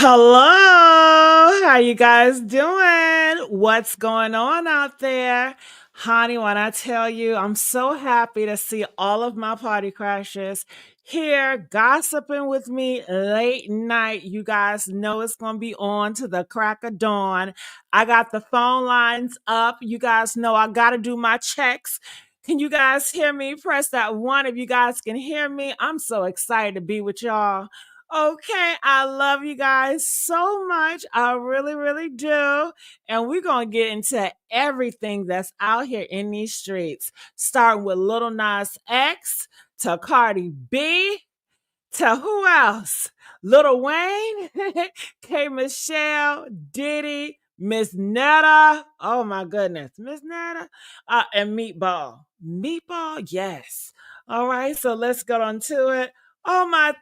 Hello, how you guys doing? What's going on out there? Honey, when I tell you, I'm so happy to see all of my party crashers here gossiping with me late night. You guys know it's going to be on to the crack of dawn. I got the phone lines up. You guys know I got to do my checks. Can you guys hear me? Press that one if you guys can hear me. I'm so excited to be with y'all. Okay, I love you guys so much. I really, really do. And we're going to get into everything that's out here in these streets, starting with Lil Nas X to Cardi B to who else? Lil Wayne, K Michelle, Diddy, Miss Netta. Oh my goodness, Miss Netta, and MeatBall. MeatBall, yes. All right, so let's get on to it. Oh my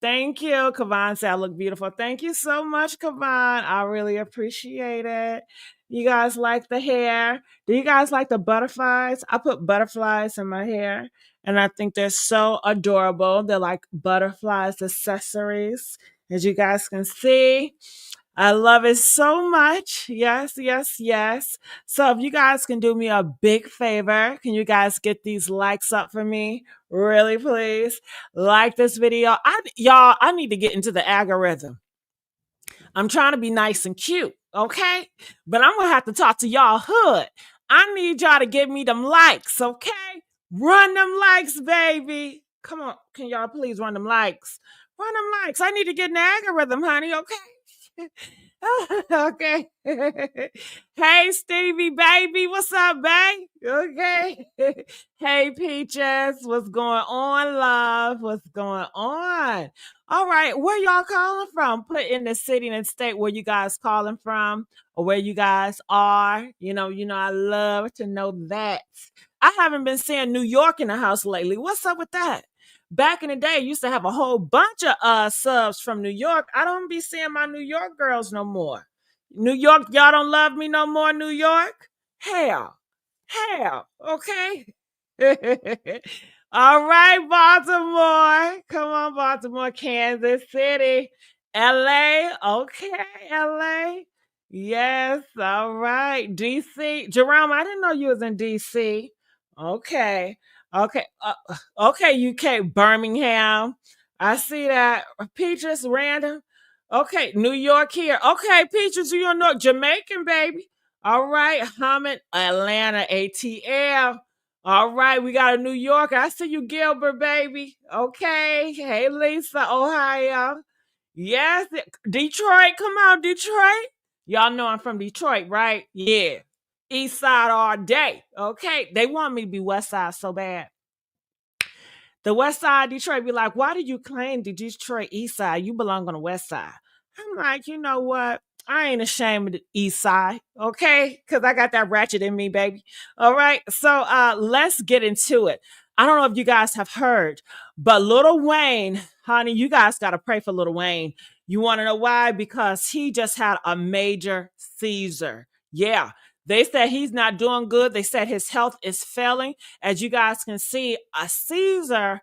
Thank you. Kavan said I look beautiful. Thank you so much, Kavan. I really appreciate it. You guys like the hair? Do you guys like the butterflies? I put butterflies in my hair and I think they're so adorable. They're like butterflies accessories, as you guys can see. I love it so much. Yes, yes, yes. So if you guys can do me a big favor, can you guys get these likes up for me? Really, please. Like this video. I need to get into the algorithm. I'm trying to be nice and cute, okay? But I'm gonna have to talk to y'all hood. I need y'all to give me them likes, okay? Run them likes, baby. Come on, can y'all please run them likes? Run them likes. I need to get in the algorithm, honey, okay? Okay. Hey, Stevie, baby. What's up, babe? Okay. Hey, Peaches. What's going on, love? What's going on? All right. Where y'all calling from? Put in the city and state where you guys calling from or where you guys are. I love to know that. I haven't been seeing New York in the house lately. What's up with that? Back in the day, I used to have a whole bunch of subs from New York. I don't be seeing my New York girls no more. New York, y'all don't love me no more, New York? Hell. Hell. Okay. All right, Baltimore. Come on, Baltimore, Kansas City, LA. Okay, LA. Yes, all right. DC. Jerome, I didn't know you was in DC. Okay. Okay. Okay, UK, Birmingham. I see that. Peaches, random. Okay, New York here. Okay, Peaches, you New York, Jamaican, baby. All right, Hammond, Atlanta, ATL. All right, we got a New Yorker. I see you, Gilbert, baby. Okay. Hey, Lisa, Ohio. Yes, Detroit. Come on, Detroit. Y'all know I'm from Detroit, right? Yeah. East side all day. Okay. They want me to be west side so bad. The west side of Detroit be like, why do you claim the Detroit east side? You belong on the west side. I'm like, you know what? I ain't ashamed of the east side, okay? Because I got that ratchet in me, baby. All right. So let's get into it. I don't know if you guys have heard, but Lil Wayne, honey, you guys got to pray for Lil Wayne. You want to know why? Because he just had a major seizure. Yeah. They said he's not doing good. They said his health is failing. As you guys can see, a seizure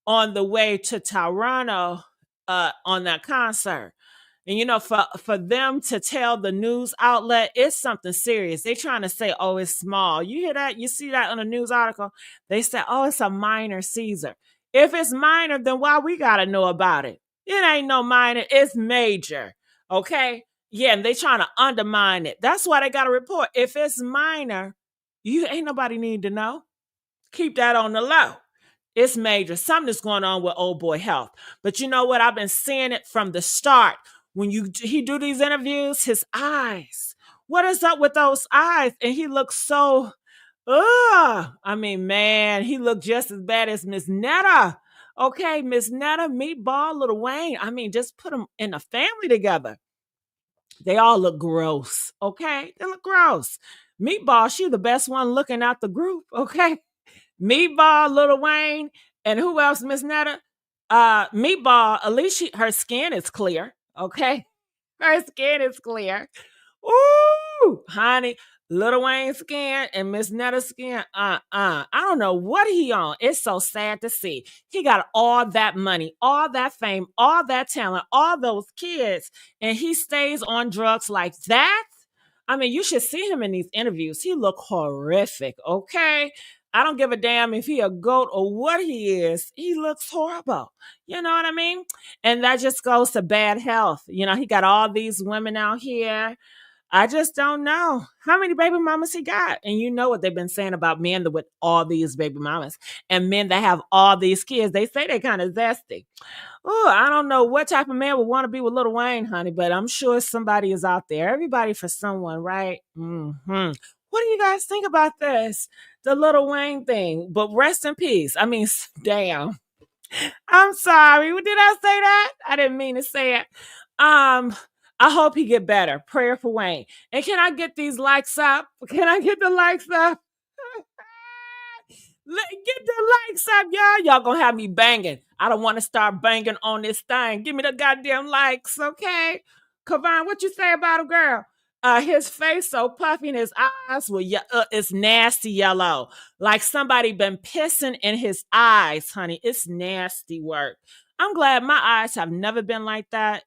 on the way to Toronto on that concert. And for them to tell the news outlet it's something serious. They trying to say, oh, it's small. You hear that? You see that on a news article? They said, oh, it's a minor seizure. If it's minor, then why we gotta know about it? It ain't no minor, it's major. Okay? Yeah, and they trying to undermine it. That's why they got to report. If it's minor, you ain't nobody need to know. Keep that on the low. It's major. Something's going on with old boy health. But you know what? I've been seeing it from the start. When he do these interviews, his eyes. What is up with those eyes? And he looks so, I mean, man, he looked just as bad as Miss Netta. Okay, Miss Netta, MeatBall, Lil Wayne. I mean, just put them in a family together. They all look gross. Okay, they look gross. MeatBall, she the best one looking out the group. Okay, MeatBall, Lil Wayne, and who else? Miss Netta. MeatBall. At least her skin is clear. Okay, her skin is clear. Ooh, honey. Lil Wayne skin and Miss Netta skin, I don't know what he on. It's so sad to see. He got all that money, all that fame, all that talent, all those kids, and he stays on drugs like that. I mean, you should see him in these interviews. He look horrific, okay? I don't give a damn if he a goat or what he is. He looks horrible. You know what I mean? And that just goes to bad health. You know, he got all these women out here. I just don't know how many baby mamas he got. And you know what they've been saying about men with all these baby mamas and men that have all these kids. They say they kind of zesty. Oh, I don't know what type of man would want to be with Lil Wayne, honey, but I'm sure somebody is out there. Everybody for someone, right? What do you guys think about this? The Lil Wayne thing. But rest in peace. I mean, damn. I'm sorry. Did I say that? I didn't mean to say it. Um, I hope he get better. Prayer for Wayne. And can I get these likes up? Can I get the likes up? Get the likes up, y'all. Y'all gonna have me banging. I don't want to start banging on this thing. Give me the goddamn likes, okay? Kavan, what you say about a girl? His face so puffy and his eyes were it's nasty yellow. Like somebody been pissing in his eyes, honey. It's nasty work. I'm glad my eyes have never been like that.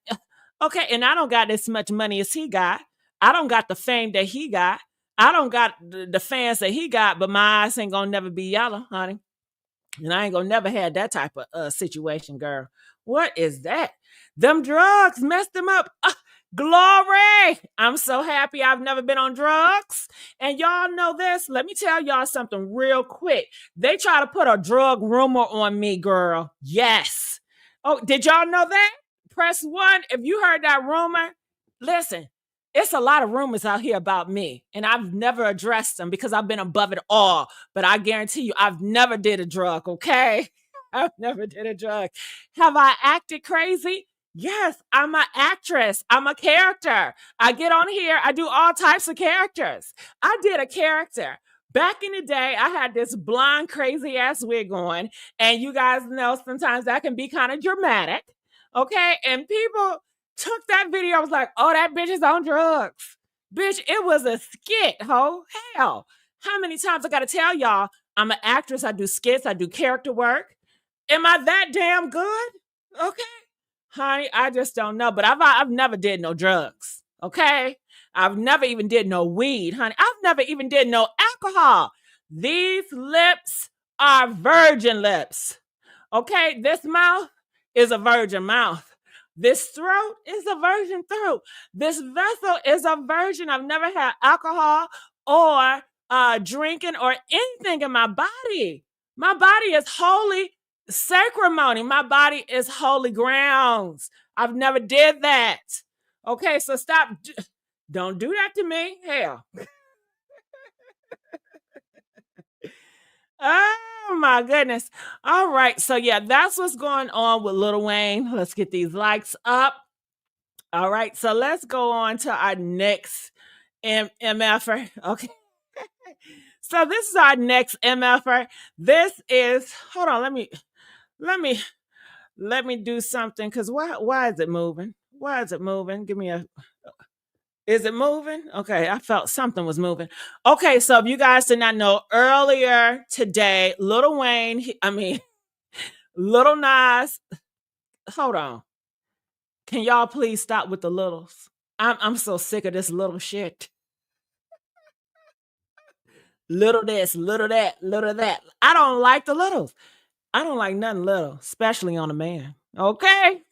Okay, and I don't got as much money as he got. I don't got the fame that he got. I don't got the fans that he got, but my eyes ain't gonna never be yellow, honey. And I ain't gonna never have that type of situation, girl. What is that? Them drugs messed him up. Glory! I'm so happy I've never been on drugs. And y'all know this. Let me tell y'all something real quick. They try to put a drug rumor on me, girl. Yes. Oh, did y'all know that? Press one if you heard that rumor. Listen, it's a lot of rumors out here about me, and I've never addressed them because I've been above it all. But I guarantee you, I've never did a drug, okay? I've never did a drug. Have I acted crazy? Yes, I'm an actress. I'm a character. I get on here, I do all types of characters. I did a character. Back in the day, I had this blonde, crazy ass wig on, and you guys know sometimes that can be kind of dramatic, okay? And people took that video. I was like, oh, that bitch is on drugs. Bitch, it was a skit, ho. Hell. How many times I gotta tell y'all I'm an actress, I do skits, I do character work. Am I that damn good? Okay. Honey, I just don't know. But I've never did no drugs. Okay. I've never even did no weed, honey. I've never even did no alcohol. These lips are virgin lips. Okay. This mouth is a virgin mouth. This throat is a virgin throat. This vessel is a virgin. I've never had alcohol or drinking or anything in my body. My body is holy sacrimony. My body is holy grounds. I've never did that. Okay, so stop. Don't do that to me. Hell. Oh my goodness. All right. So yeah, that's what's going on with Lil Wayne. Let's get these likes up. All right. So let's go on to our next MFer. Okay. So this is our next MFer. This is hold on, let me do something because why is it moving? Why is it moving? Give me a is it moving? Okay, I felt something was moving. Okay, so if you guys did not know, earlier today, Lil Wayne, Lil Nas, hold on. Can y'all please stop with the littles? I'm so sick of this little shit. Little this, little that, little that. I don't like the littles. I don't like nothing little, especially on a man. Okay?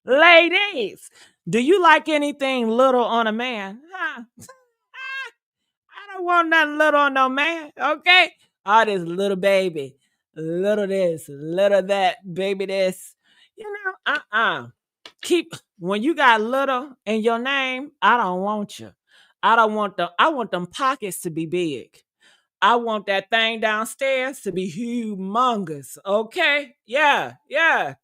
Ladies, do you like anything little on a man? Huh? I don't want nothing little on no man. Okay? All this little baby, little this, little that, baby this. You know, Keep when you got little in your name, I don't want you. I want them pockets to be big. I want that thing downstairs to be humongous. Okay? Yeah, yeah.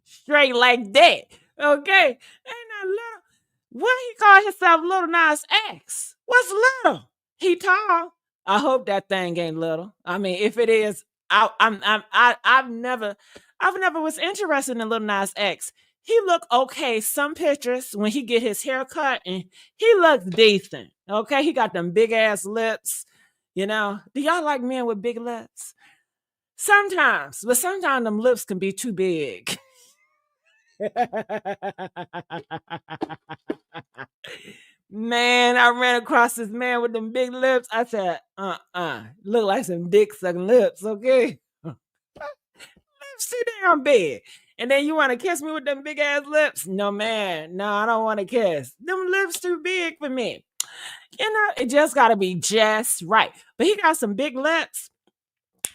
Straight like that. Okay? Ain't not little. What he call himself Lil Nas X? What's little? He tall. I hope that thing ain't little. I mean, if it is, I've never was interested in Lil Nas X. He look okay. Some pictures when he get his hair cut and he looks decent. Okay, he got them big ass lips. You know, do y'all like men with big lips? Sometimes, but sometimes them lips can be too big. Man, I ran across this man with them big lips. I said, look like some dick sucking lips, okay? Lips too damn big. And then you want to kiss me with them big ass lips? No, man. No, I don't want to kiss. Them lips too big for me. You know, it just got to be just right. But he got some big lips.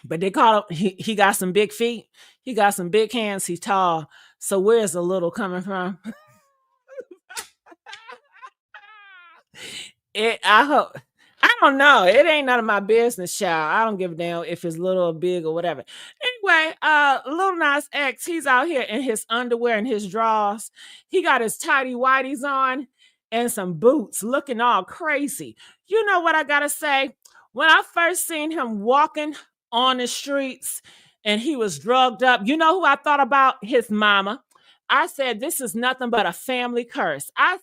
But they call him, he got some big feet. He got some big hands. He's tall. So where's the little coming from? I hope. I don't know. It ain't none of my business, child. I don't give a damn if it's little or big or whatever. Anyway, Lil Nas X, he's out here in his underwear and his drawers. He got his tidy whities on and some boots, looking all crazy. You know what I gotta say? When I first seen him walking on the streets and he was drugged up, you know who I thought about? His mama. I said, this is nothing but a family curse. I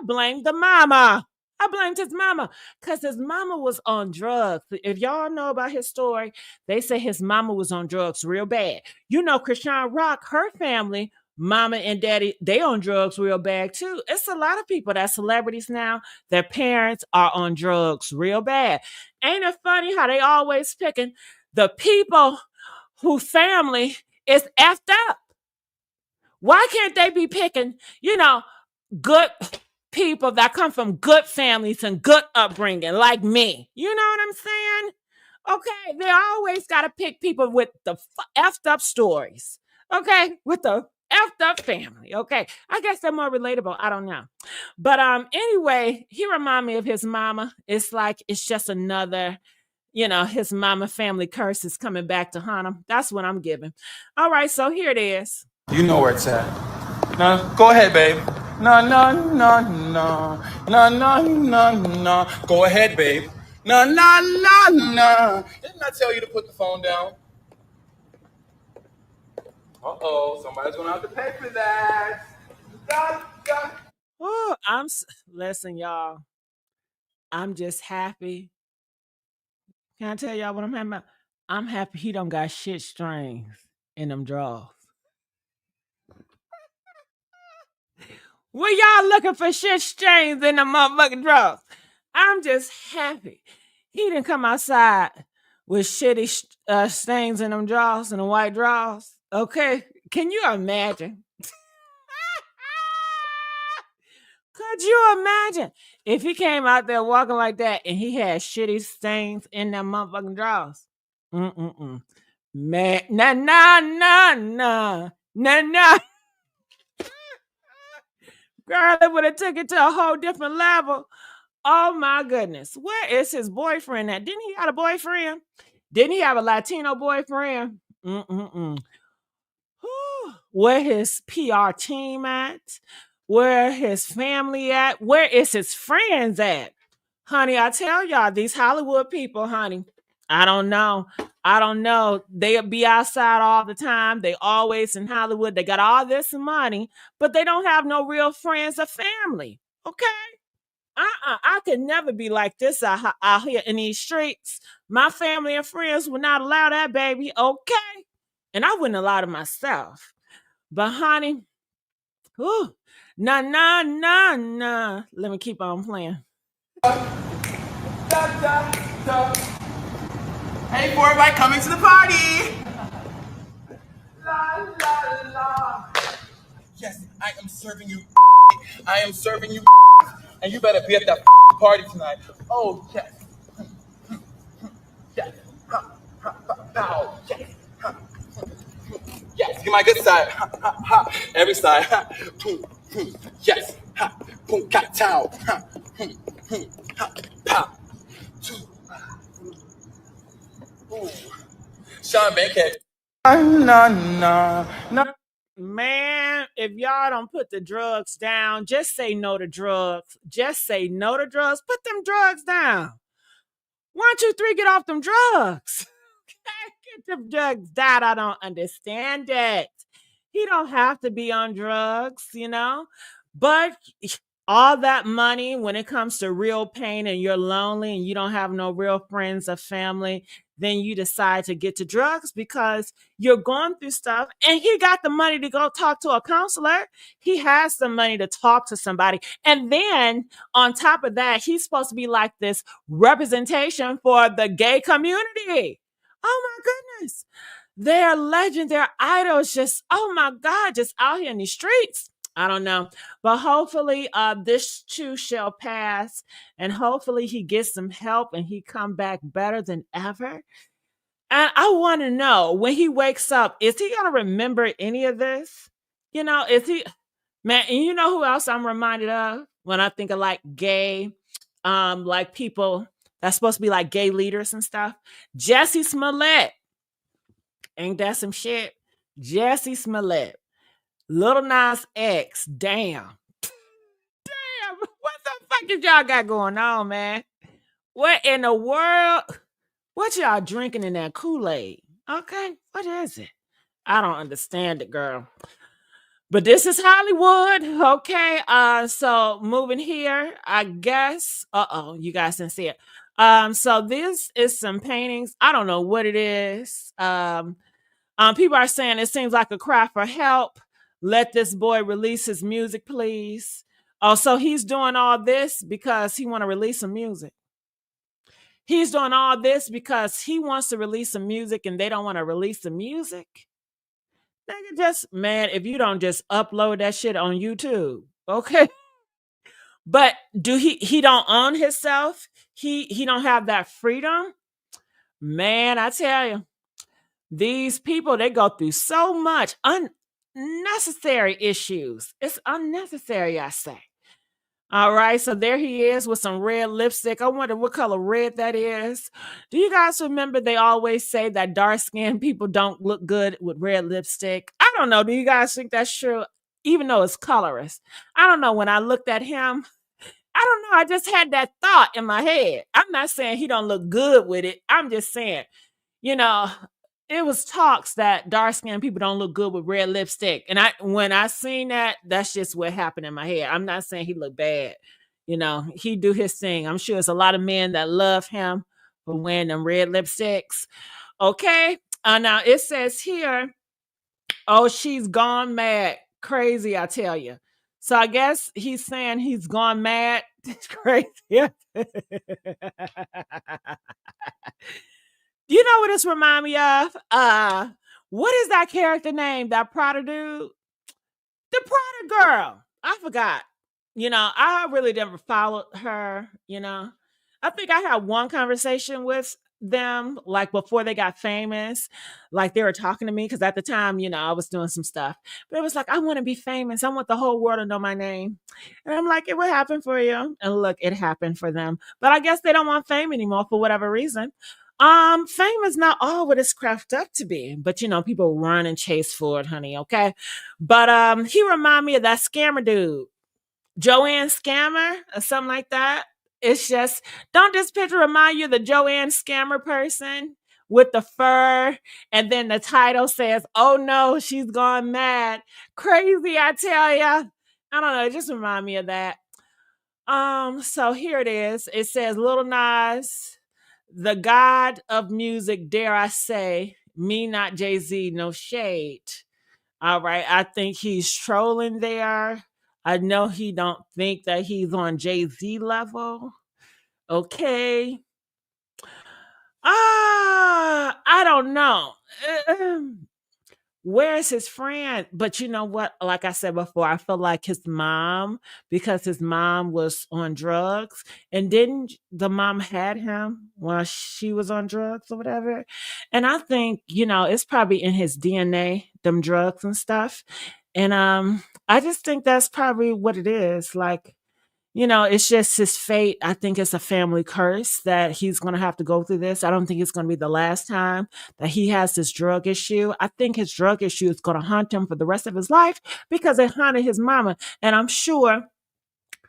blamed the mama. I blamed his mama because his mama was on drugs. If y'all know about his story, they say his mama was on drugs real bad. You know, Krishan Rock, her family, mama and daddy, they on drugs real bad too. It's a lot of people that celebrities now, their parents are on drugs real bad. Ain't it funny how they always picking the people whose family is effed up? Why can't they be picking, good people that come from good families and good upbringing like me? You know what I'm saying? Okay, they always got to pick people with the effed up stories. Okay, with the effed up family. Okay, I guess they're more relatable. I don't know, but anyway, he remind me of his mama. It's like it's just another. His mama family curse is coming back to haunt him. That's what I'm giving. All right, so here it is. You know where it's at. No, go ahead, babe. No, no, no, no. No, no, no, no. Go ahead, babe. No, no, no, no. Didn't I tell you to put the phone down? Uh-oh, somebody's gonna have to pay for that. Oh, listen, y'all. I'm just happy. Can I tell y'all what I'm happy about? I'm happy he don't got shit strings in them drawers. Were y'all looking for shit strings in the motherfucking drawers? I'm just happy he didn't come outside with shitty stains in them drawers and the white drawers. Okay, can you imagine? Could you imagine if he came out there walking like that and he had shitty stains in them motherfucking drawers? Man, nah. Girl, it would have took it to a whole different level. Oh my goodness. Where is his boyfriend at? Didn't he have a boyfriend? Didn't he have a Latino boyfriend? Where his PR team at? Where his family at? Where is his friends at? Honey, I tell y'all, these Hollywood people, honey, I don't know. They'll be outside all the time. They always in Hollywood. They got all this money, but they don't have no real friends or family. Okay? I could never be like this out here in these streets. My family and friends would not allow that, baby. Okay? And I wouldn't allow it myself. But honey, nah. Let me keep on playing. Hey, for everybody coming to the party! La, la, la. Yes, I am serving you. I am serving you. And you better be at that party tonight. Oh, yes. Yes. Yes. Yes, get my good side. Every side. Yes. Boom, cat towel. Sean Bankhead. No. Man, if y'all don't put the drugs down, just say no to drugs. Just say no to drugs. Put them drugs down. 1, 2, 3, get off them drugs. Get them drugs down. I don't understand it. He don't have to be on drugs, but all that money, when it comes to real pain and you're lonely and you don't have no real friends or family, then you decide to get to drugs because you're going through stuff. And he got the money to go talk to a counselor. He has the money to talk to somebody. And then on top of that, he's supposed to be like this representation for the gay community. Oh my goodness. They're legend, they're idols, just oh my God, just out here in the streets. I don't know. But hopefully this too shall pass. And hopefully he gets some help and he come back better than ever. And I want to know when he wakes up, is he gonna remember any of this? Is he man, and you know who else I'm reminded of when I think of like gay, like people that's supposed to be like gay leaders and stuff? Jesse Smollett. Ain't that some shit? Jesse Smollett. Lil Nas X. Damn. Damn. What the fuck is y'all got going on, man? What in the world? What y'all drinking in that Kool-Aid? Okay. What is it? I don't understand it, girl. But this is Hollywood. Okay. So moving here, I guess. You guys didn't see it. So this is some paintings. I don't know what it is. People are saying it seems like a cry for help. Let this boy release his music, please. Oh, so he's doing all this because he want to release some music. He's doing all this because he wants to release some music and they don't want to release the music. Nigga, just man, if you don't just upload that shit on YouTube, okay? But do he don't own himself? He don't have that freedom? Man, I tell you. These people, they go through so much unnecessary issues. It's unnecessary, I say. All right, so there he is with some red lipstick. I wonder what color red that is. Do you guys remember they always say that dark-skinned people don't look good with red lipstick? I don't know. Do you guys think that's true? Even though it's colorist. I don't know. When I looked at him, I don't know. I just had that thought in my head. I'm not saying he don't look good with it. I'm just saying, you know, it was talks that dark skinned people don't look good with red lipstick. And when I seen that, that's just what happened in my head. I'm not saying he looked bad. He do his thing. I'm sure it's a lot of men that love him for wearing them red lipsticks. Okay. Now it says here, oh, she's gone mad. Crazy, I tell you. So I guess he's saying he's gone mad. It's crazy. You know what this remind me of? What is that character name? That Prada dude? The Prada girl. I forgot. I really never followed her. I think I had one conversation with them like before they got famous. Like they were talking to me because at the time, I was doing some stuff. But it was like, I want to be famous. I want the whole world to know my name. And I'm like, it will happen for you. And look, it happened for them. But I guess they don't want fame anymore for whatever reason. Fame is not all what it's crafted up to be, but people run and chase for it, honey. Okay. But he remind me of that scammer dude, Joanne Scammer or something like that. It's just, don't this picture remind you of the Joanne Scammer person with the fur? And then the title says, oh no, she's gone mad. Crazy, I tell ya. I don't know. It just remind me of that. So here it is. It says Lil Nas, the god of music, dare I say, me not Jay-Z, no shade. All right, I think he's trolling there. I know he don't think that he's on Jay-Z level. Okay. I don't know. Where's his friend? But you know what? Like I said before, I feel like his mom, because his mom was on drugs, and didn't the mom had him while she was on drugs or whatever. And I think, it's probably in his DNA, them drugs and stuff. And I just think that's probably what it is. Like, it's just his fate. I think it's a family curse that he's going to have to go through this. I don't think it's going to be the last time that he has this drug issue. I think his drug issue is going to haunt him for the rest of his life because it haunted his mama. And I'm sure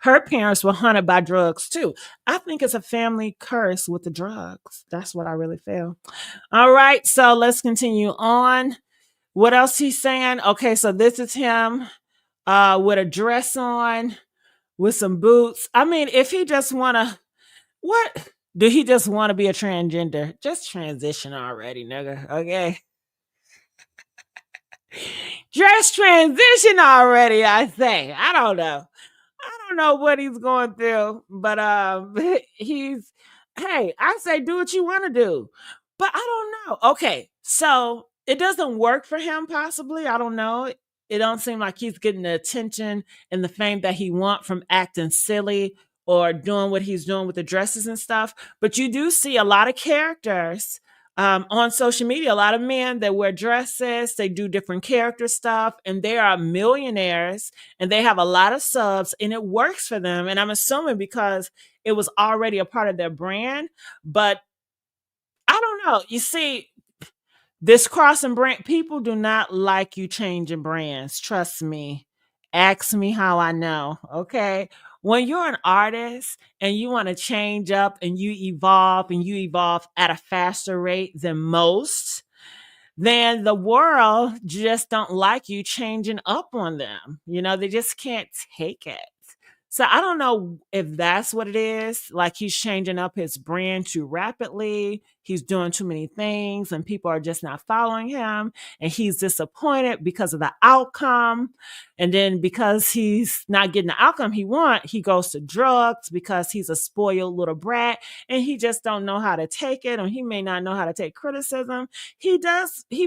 her parents were haunted by drugs too. I think it's a family curse with the drugs. That's what I really feel. All right. So let's continue on What else he's saying? Okay, so this is him with a dress on, with some boots. I mean, if he just wanna what? Do he just want to be a transgender? Just transition already, nigga. Okay. Just transition already, I say. I don't know. I don't know what he's going through, but he's hey, I say do what you want to do. But I don't know. Okay. So it doesn't work for him possibly. I don't know. It don't seem like he's getting the attention and the fame that he want from acting silly or doing what he's doing with the dresses and stuff. But you do see a lot of characters on social media, a lot of men that wear dresses, they do different character stuff, and they are millionaires and they have a lot of subs and it works for them. And I'm assuming because it was already a part of their brand. But I don't know. You see, this crossing brand, people do not like you changing brands. Trust me. Ask me how I know. Okay. When you're an artist and you want to change up and you evolve at a faster rate than most, then the world just don't like you changing up on them. You know, they just can't take it. So I don't know if that's what it is. Like he's changing up his brand too rapidly. He's doing too many things and people are just not following him. And he's disappointed because of the outcome. And then because he's not getting the outcome he wants, he goes to drugs because he's a spoiled little brat and he just don't know how to take it, or he may not know how to take criticism. He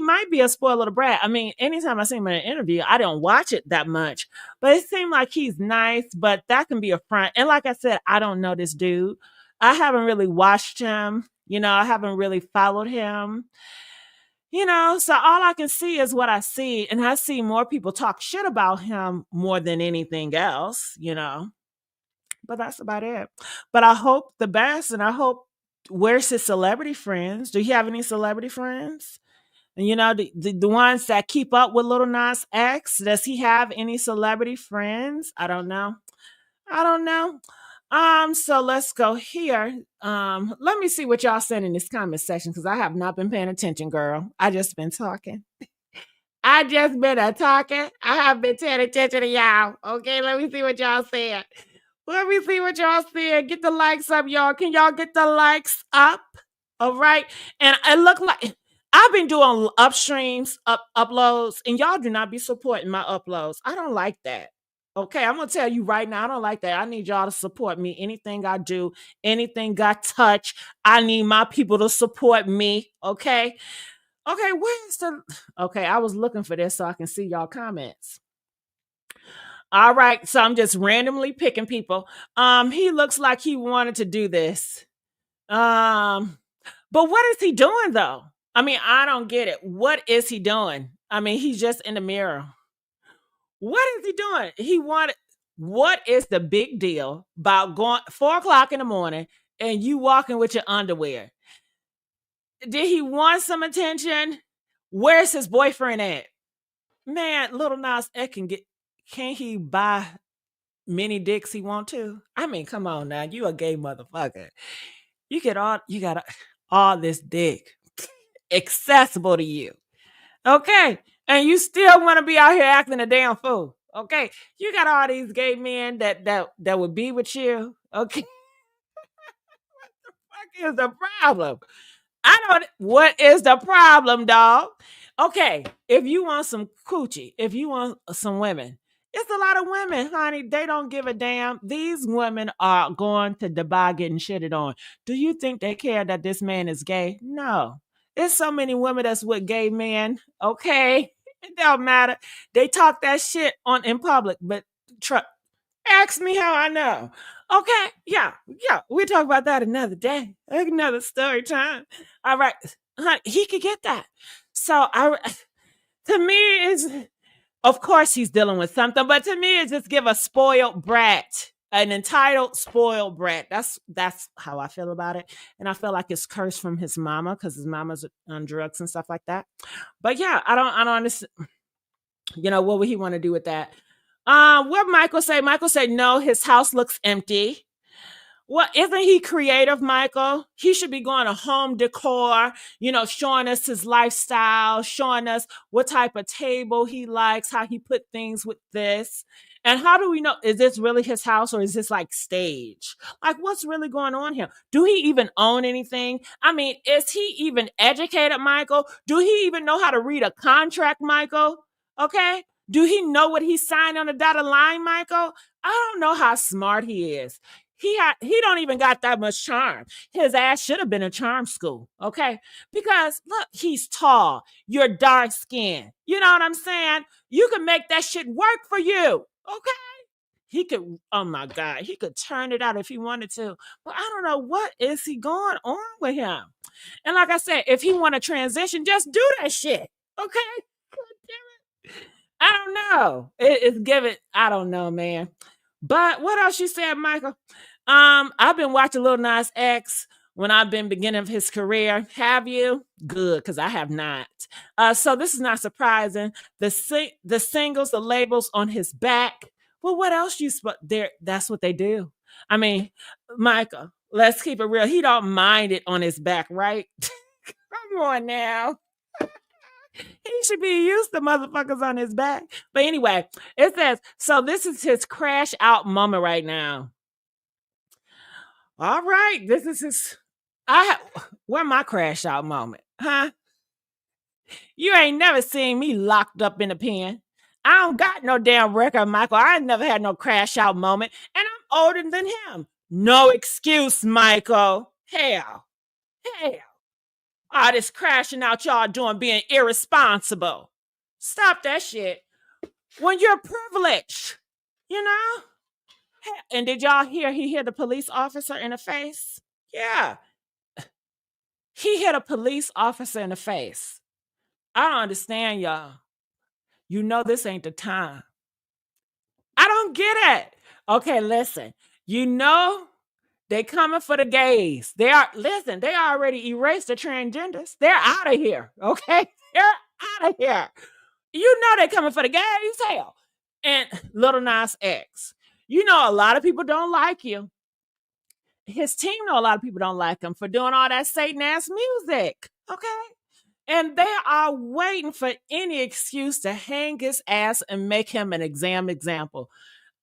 might be a spoiled little brat. I mean, anytime I see him in an interview, I don't watch it that much, but it seemed like he's nice, but that can be a front. And like I said, I don't know this dude. I haven't really watched him. You know, I haven't really followed him. You know, so all I can see is what I see. And I see more people talk shit about him more than anything else, you know. But that's about it. But I hope the best and I hope where's his celebrity friends? Do he have any celebrity friends? And you know, the ones that keep up with Lil Nas X, does he have any celebrity friends? I don't know. I don't know. So let's go here. Let me see what y'all said in this comment section because I have not been paying attention, girl. I just been talking. I just been a talking. I have been paying attention to y'all. Okay, let me see what y'all said. Let me see what y'all said. Get the likes up, y'all. Can y'all get the likes up? All right. And it look like I've been doing upstreams, uploads, and y'all do not be supporting my uploads. I don't like that. Okay, I'm gonna tell you right now, I don't like that. I need y'all to support me. Anything I do, anything I touch, I need my people to support me. Okay. Okay, where's the okay? I was looking for this so I can see y'all comments. All right, so I'm just randomly picking people. He looks like he wanted to do this. But what is he doing though? I mean, I don't get it. What is he doing? I mean, he's just in the mirror. What is he doing? He wanted. What is the big deal about going 4 o'clock in the morning and you walking with your underwear? Did he want some attention? Where's his boyfriend at? Man, Lil Nas X can he buy many dicks he want to? I mean, come on now, you a gay motherfucker. You got all this dick accessible to you. Okay. And you still want to be out here acting a damn fool. Okay. You got all these gay men that would be with you. Okay. What is the problem? I don't. What is the problem, dog? Okay, if you want some coochie, if you want some women, it's a lot of women, honey. They don't give a damn. These women are going to Dubai getting shitted on. Do you think they care that this man is gay? No. There's so many women that's with gay men. Okay, it don't matter. They talk that shit on in public, but ask me how I know. Okay, yeah, we talk about that another day, another story time. All right, honey, he could get that. So to me, is of course he's dealing with something, but to me, it's just give a spoiled brat, an entitled spoiled brat. That's how I feel about it, and I feel like it's cursed from his mama because his mama's on drugs and stuff like that. But yeah, I don't understand. You know what would he want to do with that? What Michael say? Michael said no. His house looks empty. Well, isn't he creative, Michael? He should be going to home decor, showing us his lifestyle, showing us what type of table he likes, how he put things with this. And how do we know? Is this really his house or is this like stage? Like, what's really going on here? Do he even own anything? I mean, is he even educated, Michael? Do he even know how to read a contract, Michael? Okay. Do he know what he's signed on the dotted line, Michael? I don't know how smart he is. He don't even got that much charm. His ass should have been in charm school, okay? Because look, he's tall, you're dark skinned. You know what I'm saying? You can make that shit work for you, okay? He could, oh my God, he could turn it out if he wanted to. But I don't know what is he going on with him. And like I said, if he want to transition, just do that shit, okay? I don't know. It's given. I don't know, man. But what else you said, Michael? I've been watching Lil Nas X when I've been beginning of his career. Have you? Good, because I have not. So this is not surprising. The singles, the labels on his back. Well, what else you there? That's what they do. I mean, Michael, let's keep it real. He don't mind it on his back, right? Come on now. He should be used to motherfuckers on his back. But anyway, it says, so this is his crash out moment right now. All right, this is his. Where my crash out moment, huh? You ain't never seen me locked up in a pen. I don't got no damn record, Michael. I ain't never had no crash out moment, and I'm older than him. No excuse, Michael. Hell. All this crashing out y'all doing being irresponsible. Stop that shit. When you're privileged, you know? And did y'all hear he hit a police officer in the face? Yeah. He hit a police officer in the face. I don't understand, y'all. You know this ain't the time. I don't get it. Okay, listen. You know they coming for the gays. They already erased the transgenders. They're out of here. Okay? They're out of here. You know they coming for the gays, hell. And Lil Nas X. You know a lot of people don't like you. His team know a lot of people don't like him for doing all that Satan ass music. Okay? And they are waiting for any excuse to hang his ass and make him an example.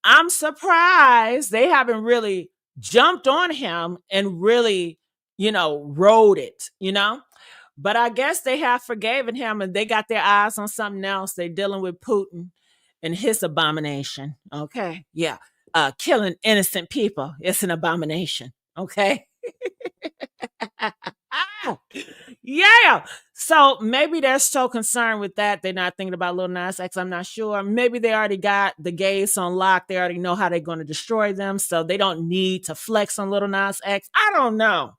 I'm surprised they haven't really jumped on him and really, rode it, But I guess they have forgiven him and they got their eyes on something else. They're dealing with Putin and his abomination. Okay. Yeah. Killing innocent people. It's an abomination. Okay. Yeah. So maybe they're so concerned with that. They're not thinking about Lil Nas X. I'm not sure. Maybe they already got the gays on lock. They already know how they're going to destroy them. So they don't need to flex on Lil Nas X. I don't know.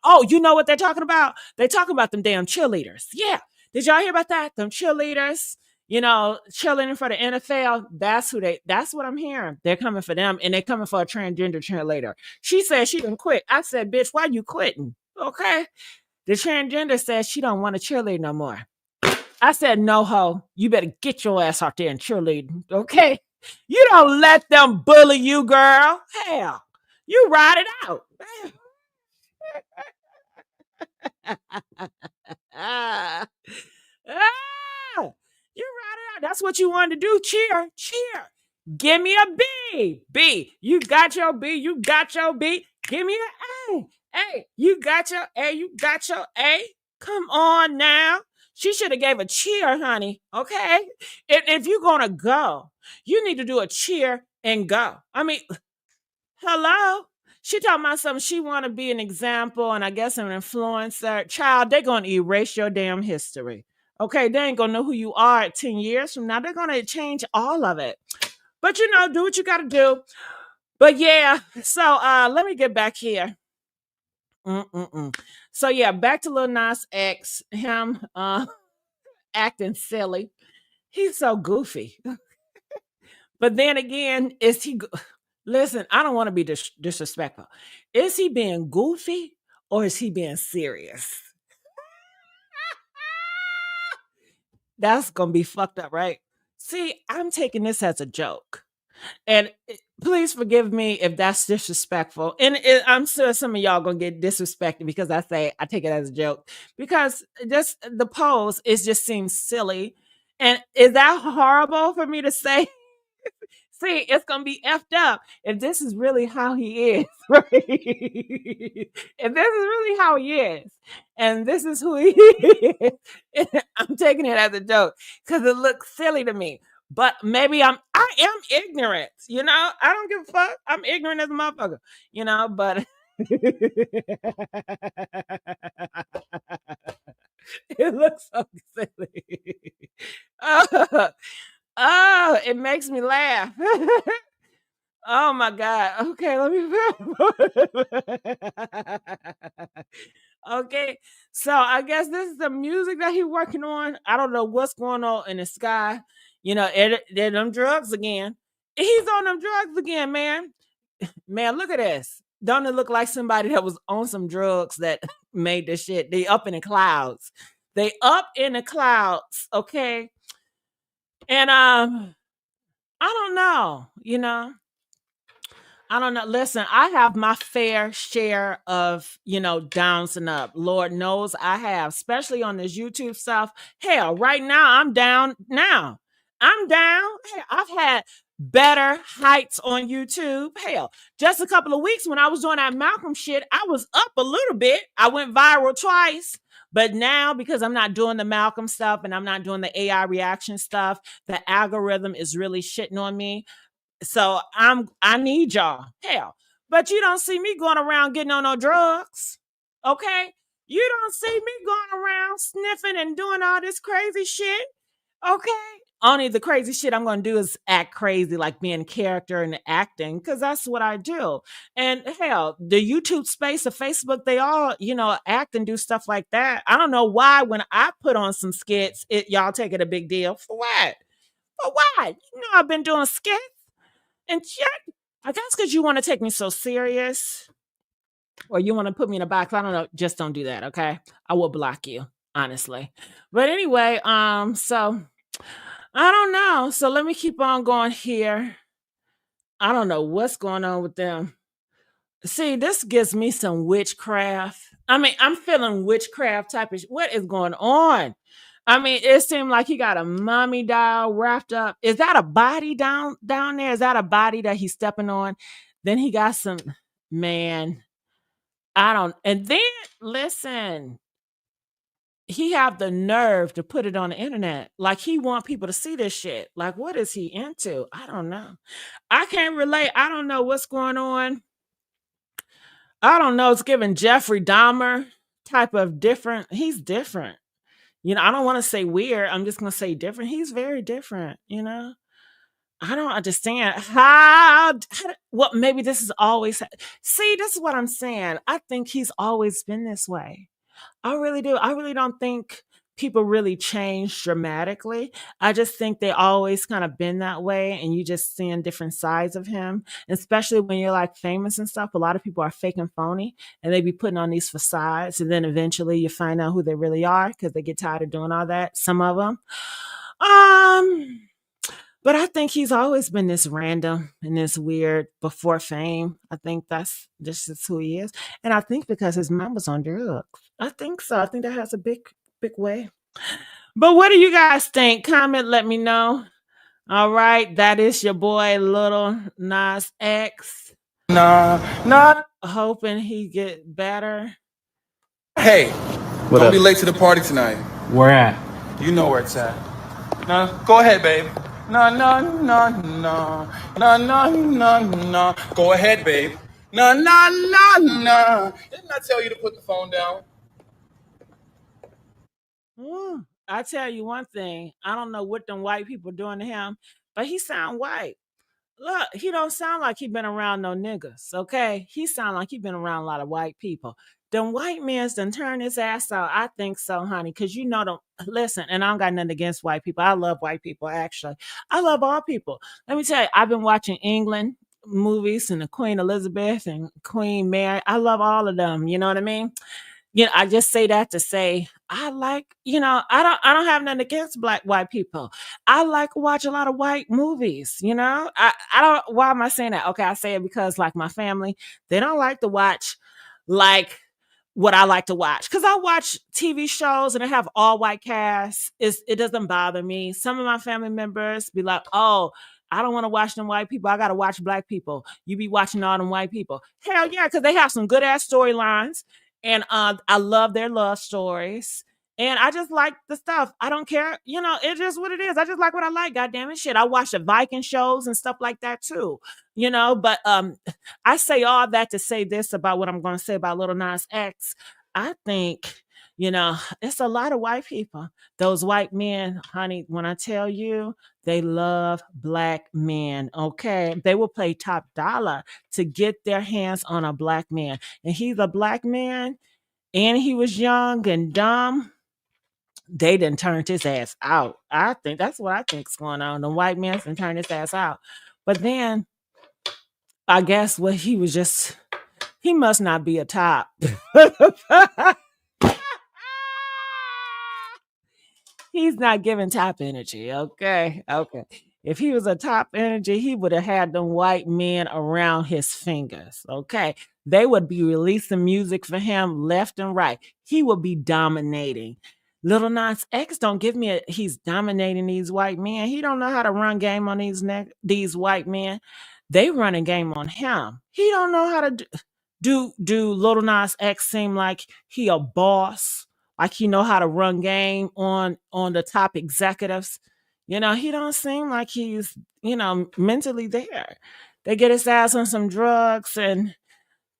Oh, you know what they're talking about? They talking about them damn cheerleaders. Yeah. Did y'all hear about that? Them cheerleaders, cheerleading for the NFL. That's what I'm hearing. They're coming for them and they're coming for a transgender cheerleader. She said she didn't quit. I said, bitch, why you quitting? Okay. The transgender says she don't want to cheerlead no more. I said, no, ho. You better get your ass out there and cheerlead. Okay. You don't let them bully you, girl. Hell. You ride it out. Ah, you ride it out. That's what you wanted to do. Cheer. Give me a B. B. You got your B. You got your B. Give me an A. A. You got your A. You got your A. Come on now. She should have gave a cheer, honey. Okay. If you're gonna go, you need to do a cheer and go. I mean, hello. She talking about something. She want to be an example and I guess an influencer. Child, they're going to erase your damn history. Okay, they ain't going to know who you are at 10 years from now. They're going to change all of it. But, do what you got to do. But, yeah, so let me get back here. So, yeah, back to Lil Nas X. Him acting silly. He's so goofy. But then again, is he... Listen, I don't want to be disrespectful. Is he being goofy or is he being serious? That's going to be fucked up, right? See, I'm taking this as a joke. And please forgive me if that's disrespectful. And I'm sure some of y'all gonna get disrespected because I take it as a joke because just the pose just seems silly. And is that horrible for me to say? See, it's gonna be effed up if this is really how he is, right? If this is really how he is, and this is who he is, I'm taking it as a joke because it looks silly to me. But maybe I am ignorant, you know. I don't give a fuck. I'm ignorant as a motherfucker, you know. But it looks so silly. Oh, oh, it makes me laugh. Oh my god. Okay, let me Okay. So I guess this is the music that he's working on. I don't know what's going on in the sky. You know, they're them drugs again. He's on them drugs again, man. Man, look at this. Don't it look like somebody that was on some drugs that made this shit? They up in the clouds. They up in the clouds, okay? And I don't know, you know. I don't know. Listen, I have my fair share of, downs and up. Lord knows I have, especially on this YouTube stuff. Hell, right now I'm down now. I'm down. Hey, I've had better heights on YouTube. Hell, just a couple of weeks when I was doing that Malcolm shit, I was up a little bit. I went viral twice. But now, because I'm not doing the Malcolm stuff and I'm not doing the AI reaction stuff, the algorithm is really shitting on me. So I need y'all. Hell. But you don't see me going around getting on no drugs. Okay? You don't see me going around sniffing and doing all this crazy shit. Okay? Only the crazy shit I'm going to do is act crazy, like being character and acting, because that's what I do. And hell, the YouTube space, the Facebook, they all, act and do stuff like that. I don't know why when I put on some skits, y'all take it a big deal. For what? For what? You know I've been doing skits. And yet, I guess because you want to take me so serious or you want to put me in a box, I don't know. Just don't do that, okay? I will block you, honestly. But anyway, so I don't know. So let me keep on going here. I don't know what's going on with them. See, this gives me some witchcraft. I mean, I'm feeling witchcraft type of what is going on? I mean, it seemed like he got a mommy doll wrapped up. Is that a body down there? Is that a body that he's stepping on? Then he got some man. I don't. And then listen, he have the nerve to put it on the internet. Like he want people to see this shit. Like what is he into? I don't know. I can't relate. I don't know what's going on. I don't know. It's giving Jeffrey Dahmer type of different. He's different. I don't want to say weird. I'm just going to say different. He's very different, I don't understand well, maybe this is always, see, this is what I'm saying. I think he's always been this way. I really do. I really don't think people really change dramatically. I just think they always kind of been that way and you just seeing different sides of him. Especially when you're like famous and stuff. A lot of people are fake and phony and they be putting on these facades and then eventually you find out who they really are because they get tired of doing all that. Some of them. Um but I think he's always been this random and this weird before fame. I think that's this is who he is. And I think because his mom was on drugs. I think so. I think that has a big way. But what do you guys think? Comment, let me know. All right. That is your boy Lil Nas X. Nah, nah. Hoping he get better. Hey, What don't up? be late to the party tonight. Where at? You know where it's at. Nah, go ahead, babe. Nah, nah, nah, nah. Nah, nah, nah, nah. Go ahead, babe. Nah, nah, nah, nah. Didn't I tell you to put the phone down? I tell you one thing. I don't know what them white people doing to him, but he sound white. Look, he don't sound like he been around no niggas, okay? He sound like he been around a lot of white people. Them white men's done turn his ass out. I think so, honey, because you know them. Listen, and I don't got nothing against white people. I love white people, actually. I love all people. Let me tell you, I've been watching England movies and the Queen Elizabeth and Queen Mary. I love all of them. You know what I mean? I just say that to say I like, I don't have nothing against black white people. I like to watch a lot of white movies, I don't, why am I saying that? Okay, I say it because like my family, they don't like to watch like what I like to watch. Cause I watch TV shows and they have all white casts. It doesn't bother me. Some of my family members be like, oh, I don't want to watch them white people. I gotta watch black people. You be watching all them white people. Hell yeah, because they have some good ass storylines and I love their love stories. And I just like the stuff. I don't care. It's just what it is. I just like what I like. God damn it, shit. I watch the Viking shows and stuff like that too. But I say all that to say this about what I'm going to say about Lil Nas X. I think, it's a lot of white people. Those white men, honey, when I tell you, they love black men. Okay. They will pay top dollar to get their hands on a black man. And he's a black man and he was young and dumb. They done turned his ass out. I think that's what I think's going on. The white man's done turned his ass out. But then I guess what he must not be a top. He's not giving top energy. Okay. Okay. If he was a top energy, he would have had them white men around his fingers. Okay. They would be releasing music for him left and right. He would be dominating. Little Nas X don't give me he's dominating these white men. He don't know how to run game on these white men. They run a game on him. He don't know how to do Little Nas X seem like he a boss, like he know how to run game on the top executives. He don't seem like he's mentally there. They get his ass on some drugs and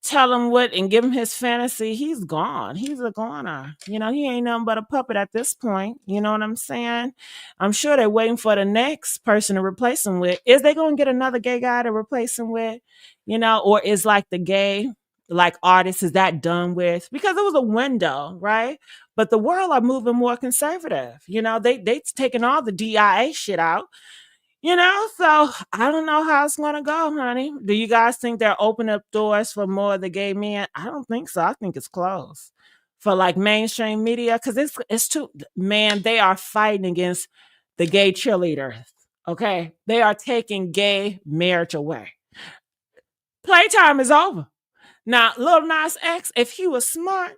tell him what and give him his fantasy. He's gone. He's a goner. He ain't nothing but a puppet at this point. You know what I'm saying? I'm sure they're waiting for the next person to replace him with. Is they going to get another gay guy to replace him with? Or is like the gay like artist, is that done with? Because it was a window, right? But the world are moving more conservative. They taking all the DIA shit out. So I don't know how it's gonna go, honey. Do you guys think they're opening up doors for more of the gay men? I don't think so. I think it's closed for like mainstream media because it's too, man. They are fighting against the gay cheerleaders. Okay, they are taking gay marriage away. Playtime is over. Now, Lil Nas X, if he was smart,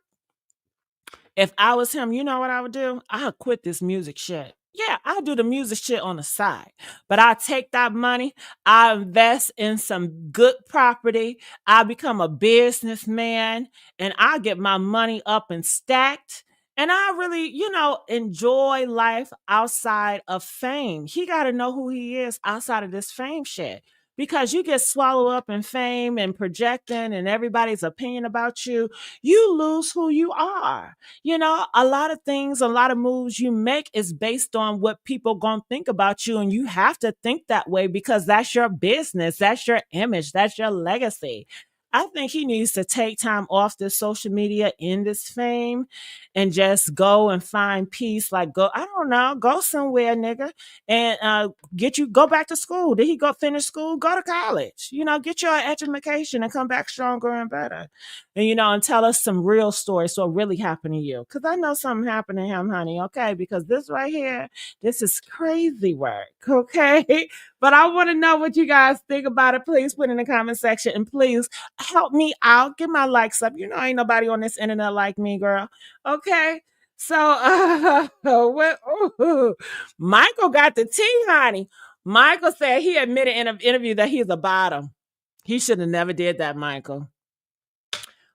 if I was him, you know what I would do? I'd quit this music shit. Yeah, I'll do the music shit on the side. But I'll take that money, I'll invest in some good property, I'll become a businessman, and I'll get my money up and stacked. And I really, enjoy life outside of fame. He got to know who he is outside of this fame shit. Because you get swallowed up in fame and projecting and everybody's opinion about you, you lose who you are. A lot of things, a lot of moves you make is based on what people gonna think about you, and you have to think that way because that's your business, that's your image, that's your legacy. I think he needs to take time off this social media in this fame and just go and find peace. Like go, I don't know, go somewhere, nigga, and go back to school. Did he go finish school? Go to college. Get your education and come back stronger and better. And tell us some real stories. So what really happened to you? Because I know something happened to him, honey. Okay, because this right here, this is crazy work. Okay, but I want to know what you guys think about it. Please put in the comment section and please help me out. Get my likes up. Ain't nobody on this internet like me, girl. Okay. So what Michael got the tea, honey. Michael said he admitted in an interview that he's a bottom. He should have never did that, Michael.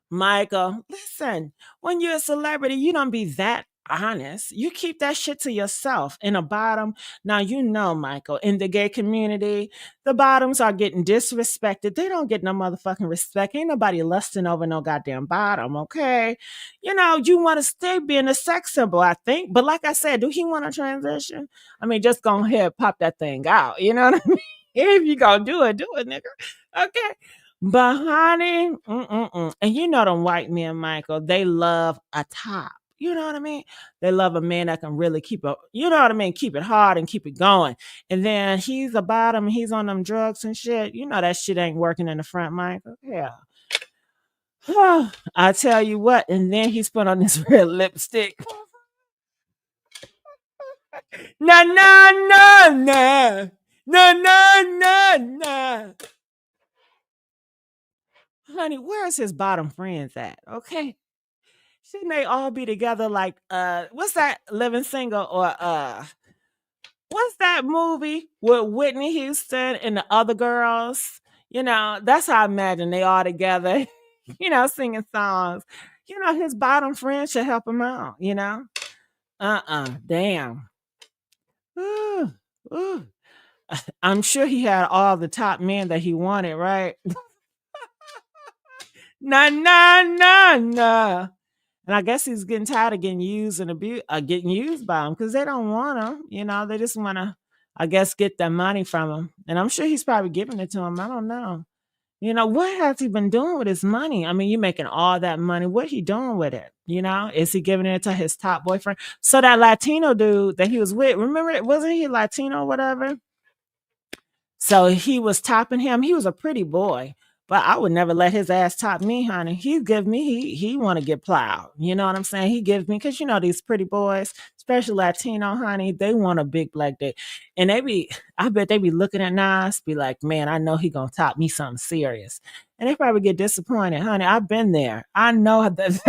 Michael, listen, when you're a celebrity, you don't be that honest. You keep that shit to yourself. In a bottom, now Michael, in the gay community, the bottoms are getting disrespected. They don't get no motherfucking respect. Ain't nobody lusting over no goddamn bottom, okay? You want to stay being a sex symbol, I think. But like I said, do he want to transition? I mean, just go ahead, pop that thing out. You know what I mean? If you gonna do it, nigga. Okay. But honey, and them white men, Michael, they love a top. You know what I mean? They love a man that can really keep it, keep it hard and keep it going. And then he's a bottom, he's on them drugs and shit. That shit ain't working in the front, Michael. Yeah. I tell you what, and then he's put on this red lipstick. Na na na na na na na na. Honey, where's his bottom friends at? Okay. Shouldn't they all be together like what's that living single or what's that movie with Whitney Houston and the other girls? That's how I imagine they all together, singing songs. His bottom friend should help him out. Damn. Ooh, ooh. I'm sure he had all the top men that he wanted, right? Nah, nah, nah, nah. And I guess he's getting tired of getting used and getting used by them because they don't want him. They just want to, I guess, get their money from him. And I'm sure he's probably giving it to him. I don't know. What has he been doing with his money? I mean, you making all that money. What he doing with it? Is he giving it to his top boyfriend? So that Latino dude that he was with, remember, wasn't he Latino or whatever? So he was topping him. He was a pretty boy, but I would never let his ass top me, honey. He give me he want to get plowed. You know what I'm saying? He gives me because these pretty boys, especially Latino, honey, they want a big black dick, and I bet they be looking at Nas, be like, man, I know he gonna top me something serious, and they probably get disappointed, honey. I've been there. I know that.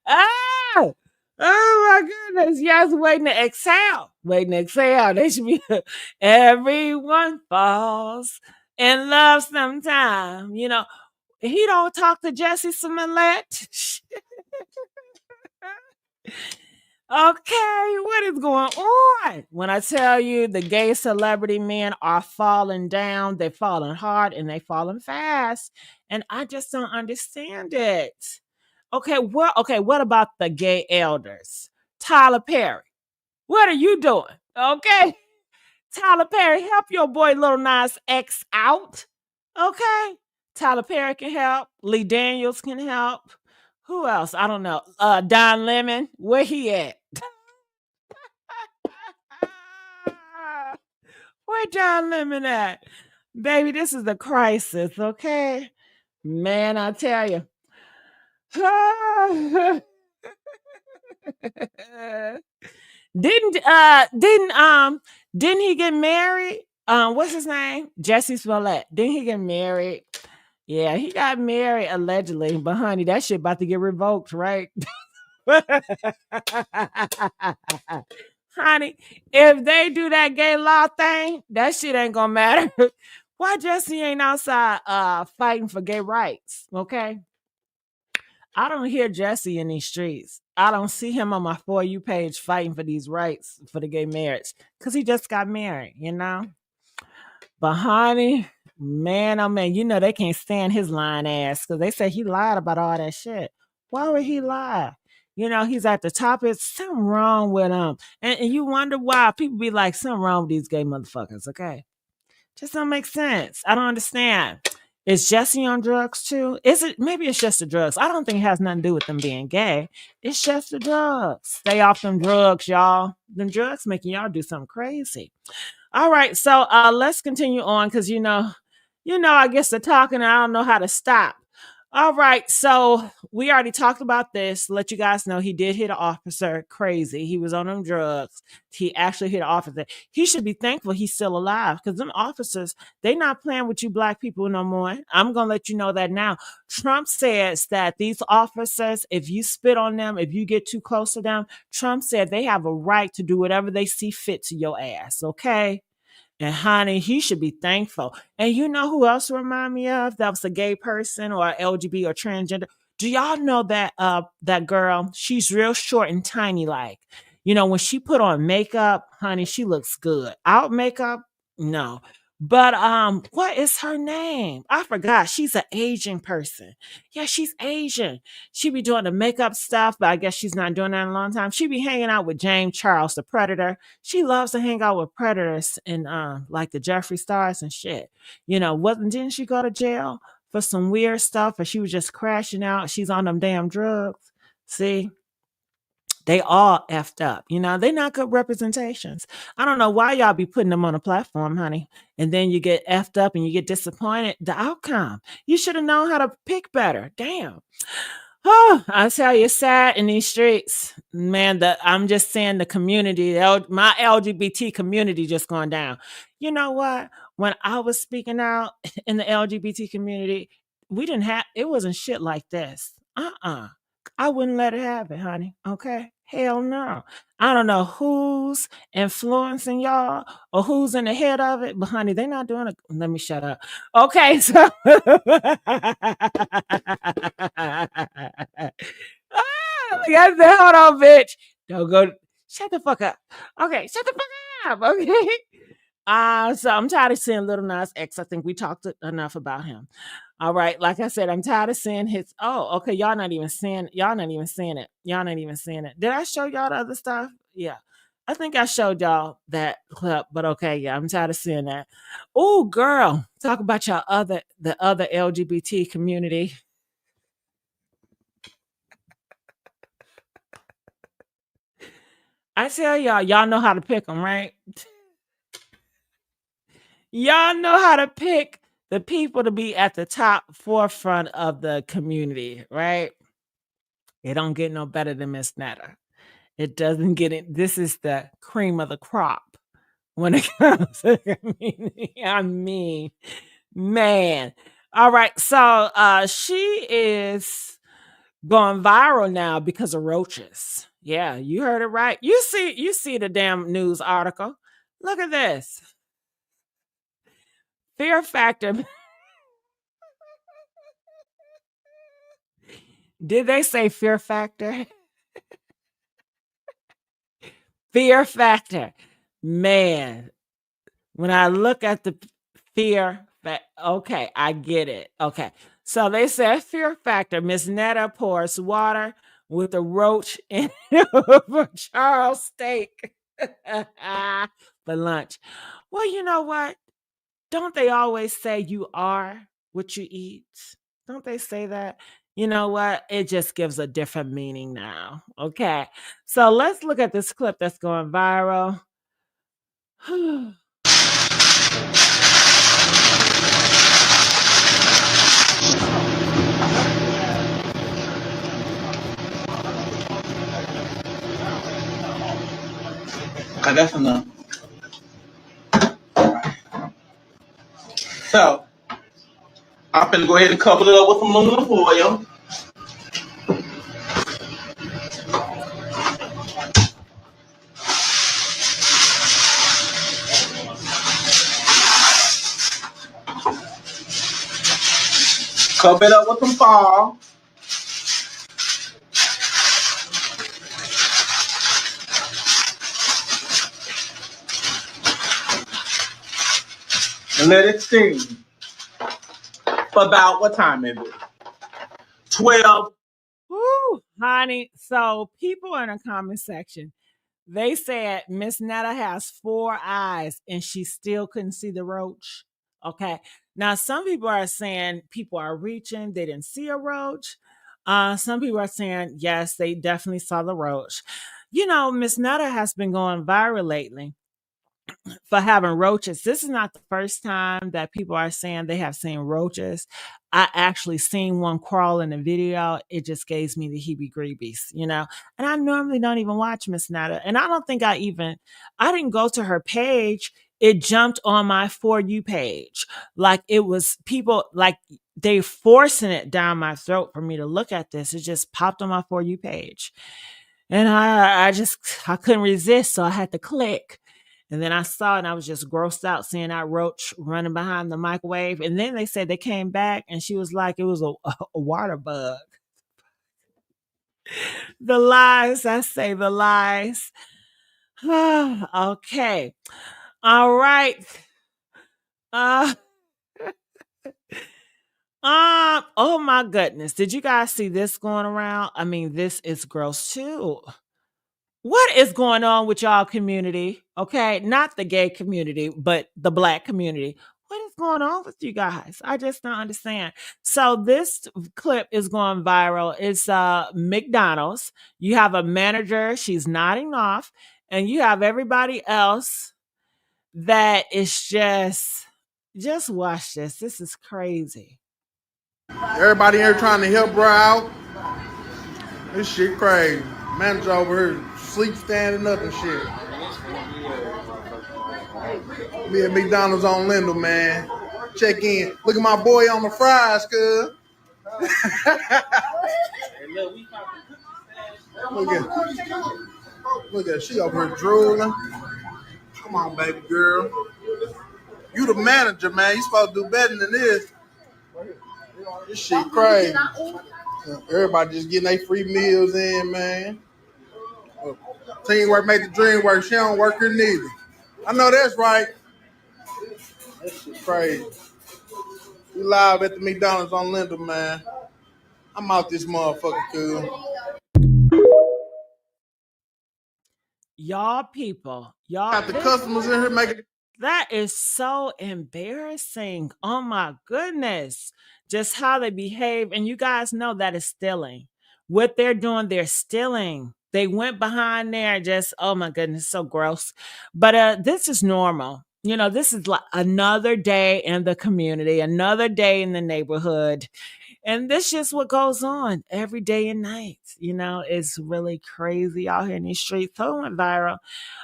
Ah! Oh my goodness. Yes, waiting to exhale. Waiting to exhale. They should be everyone falls in love sometime. He don't talk to Jesse Smollett. Okay, what is going on? When I tell you the gay celebrity men are falling down, they're falling hard and they falling fast. And I just don't understand it. What about the gay elders? Tyler Perry. What are you doing? Okay. Tyler Perry, help your boy Lil Nas X out. Okay. Tyler Perry can help. Lee Daniels can help. Who else? I don't know. Don Lemon, where he at? Where Don Lemon at? Baby, this is a crisis, okay? Man, I tell you. Didn't he get married? What's his name? Jesse Smollett. Didn't he get married? Yeah, he got married allegedly, but honey, that shit about to get revoked, right? Honey, if they do that gay law thing, that shit ain't gonna matter. Why Jesse ain't outside fighting for gay rights? Okay. I don't hear Jesse in these streets. I don't see him on my For You page fighting for these rights for the gay marriage because he just got married. But honey, man, oh man, they can't stand his lying ass because they say he lied about all that shit. Why would he lie? He's at the top. It's something wrong with him. And you wonder why people be like, something wrong with these gay motherfuckers, okay? Just don't make sense. I don't understand. Is Jesse on drugs too? Maybe it's just the drugs. I don't think it has nothing to do with them being gay. It's just the drugs. Stay off them drugs, y'all. Them drugs making y'all do something crazy. All right, so let's continue on because I guess the talking and I don't know how to stop. All right, so we already talked about this. Let you guys know he did hit an officer. Crazy. He was on them drugs. He actually hit an officer. He should be thankful he's still alive because them officers, they not playing with you black people no more. I'm going to let you know that now. Trump says that these officers, if you spit on them, if you get too close to them, Trump said they have a right to do whatever they see fit to your ass, okay? And honey, he should be thankful. And you know who else remind me of? That was a gay person or LGBT or transgender. Do y'all know that girl? She's real short and tiny like. When she put on makeup, honey, she looks good. Out makeup? No. But what is her name? I forgot. She's an Asian person. Yeah, she's Asian. She be doing the makeup stuff, but I guess she's not doing that in a long time. She be hanging out with James Charles, the Predator. She loves to hang out with predators and like the Jeffree Stars and shit. Didn't she go to jail for some weird stuff or she was just crashing out? She's on them damn drugs. See? They all effed up. They not good representations. I don't know why y'all be putting them on a platform, honey. And then you get effed up and you get disappointed. The outcome. You should have known how to pick better. Damn. Oh, I tell you, it's sad in these streets, man. I'm just saying the community, my LGBT community, just going down. You know what? When I was speaking out in the LGBT community, we didn't have it. Wasn't shit like this. I wouldn't let it happen, honey. Okay, hell no. I don't know who's influencing y'all or who's in the head of it, but honey, they're not doing it. Let me shut up. Okay, so yes, hold on, bitch. Don't go. Shut the fuck up. Okay, shut the fuck up. Okay. So I'm tired of seeing Lil Nas X. I think we talked enough about him. All right, like I said, I'm tired of seeing his. Oh, okay. Y'all not even seeing. Y'all not even seeing it. Y'all not even seeing it. Did I show y'all the other stuff? Yeah. I think I showed y'all that clip, but okay, yeah, I'm tired of seeing that. Oh, girl, talk about the other LGBT community. I tell y'all know how to pick them, right? Y'all know how to pick the people to be at the top forefront of the community, right? It don't get no better than Miss Netta. It doesn't get it. This is the cream of the crop when it comes to the community. I mean, man. All right. So she is going viral now because of roaches. Yeah, you heard it right. You see the damn news article. Look at this. Fear factor. Did they say fear factor? Fear factor. Man, when I look at the okay, I get it. Okay. So they said fear factor. Miss Netta pours water with a roach in for Charles steak for lunch. Well, you know what? Don't they always say you are what you eat? Don't they say that? You know what? It just gives a different meaning now. Okay. So let's look at this clip that's going viral. Okay, that's enough. So, I'm finna go ahead and cover it up with some aluminum foil. Cover it up with some foil. And let it steam for about, what time is it? 12. Woo, honey. So people in the comment section, they said Miss Netta has 4 eyes and she still couldn't see the roach. Okay. Now some people are saying people are reaching, they didn't see a roach. Some people are saying yes, they definitely saw the roach. Miss Netta has been going viral lately for having roaches. This is not the first time that people are saying they have seen roaches. I actually seen one crawl in a video. It just gave me the heebie-greebies. And I normally don't even watch Miss Netta. And I don't think I didn't go to her page. It jumped on my For You page. Like it was people, like they forcing it down my throat for me to look at this. It just popped on my For You page. And I couldn't resist. So I had to click. And then I saw it and I was just grossed out seeing that roach running behind the microwave. And then they said they came back and she was like, it was a water bug. The lies, I say the lies. Okay. All right. Oh my goodness. Did you guys see this going around? I mean, this is gross too. What is going on with y'all community? Okay, not the gay community, but the black community. What is going on with you guys? I just don't understand. So this clip is going viral. It's McDonald's. You have a manager, she's nodding off, and you have everybody else that is just watch this. This is crazy. Everybody here trying to help her out. This shit crazy. Manager over here sleep standing up and shit. Me at McDonald's on Lindell, man. Check in. Look at my boy on the fries, cuz. Look at she over here drooling. Come on, baby girl. You the manager, man. You supposed to do better than this. This shit crazy. Everybody just getting their free meals in, man. Teamwork make the dream work. She don't work here neither. I know that's right. That shit crazy. We live at the McDonald's on Lindell, man. I'm out this motherfucker, cool. Y'all people, y'all Got the customers in here making. that is so embarrassing. Oh my goodness. Just how they behave. And you guys know that is stealing. What they're doing, they're stealing. They went behind there just, oh my goodness, so gross. But this is normal. You know, this is like another day in the community, another day in the neighborhood. And this is what goes on every day and night. You know, it's really crazy out here in these streets. So it went viral.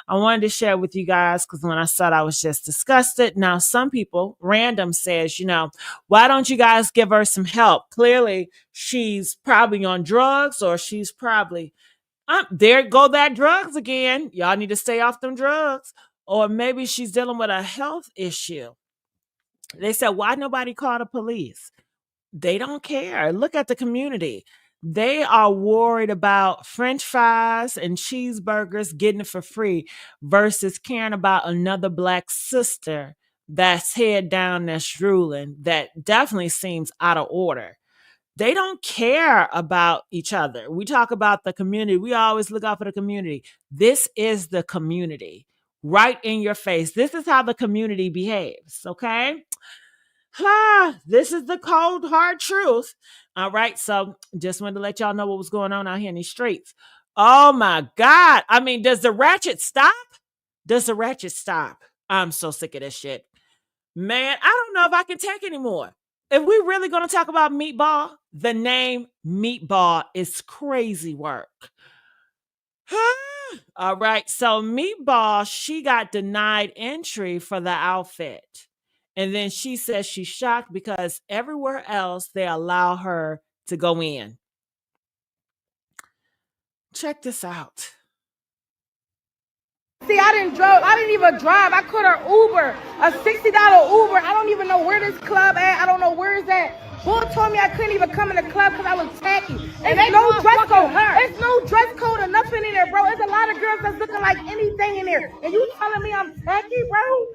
I wanted to share with you guys because when I saw it, I was just disgusted. Now, some people, random says, you know, why don't you guys give her some help? Clearly, she's probably on drugs or she's probably, there go that drugs again. Y'all need to stay off them drugs. Or maybe she's dealing with a health issue. They said, why nobody called the police? They don't care. Look at the community. They are worried about French fries and cheeseburgers getting it for free versus caring about another black sister that's head down, that's drooling, that definitely seems out of order. They don't care about each other. We talk about the community. We always look out for the community. This is the community right in your face. This is how the community behaves, okay? This is the cold, hard truth. All right. So just wanted to let y'all know what was going on out here in these streets. Oh my God. I mean, does the ratchet stop? Does the ratchet stop? I'm so sick of this shit. Man, I don't know if I can take anymore. If we really going to talk about MeatBall, the name MeatBall is crazy work. All right. So MeatBall, she got denied entry for the outfit. And then she says she's shocked because everywhere else they allow her to go in. Check this out. See, I didn't even drive. I caught her Uber, a $60 Uber. I don't even know where this club at. I don't know where it's at. Bull told me I couldn't even come in the club because I was tacky. And there's no dress code. There's no dress code or nothing in there, bro. There's a lot of girls that's looking like anything in there. And you telling me I'm tacky, bro?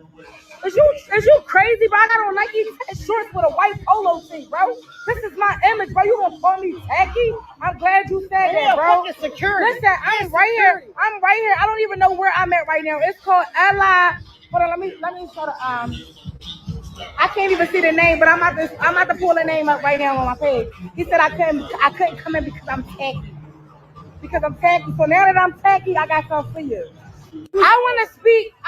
Is you crazy, bro? I got on Nike shorts with a white polo tee, bro. This is my image, bro. You gonna call me tacky? I'm glad you said that, bro. Security. Listen, I'm right here. I don't even know where I'm at right now. It's called Ally. Hold on, let me show the I can't even see the name, but I'm about to pull the name up right now on my page. He said I couldn't come in because I'm tacky. Because I'm tacky. So now that I'm tacky, I got something for you. I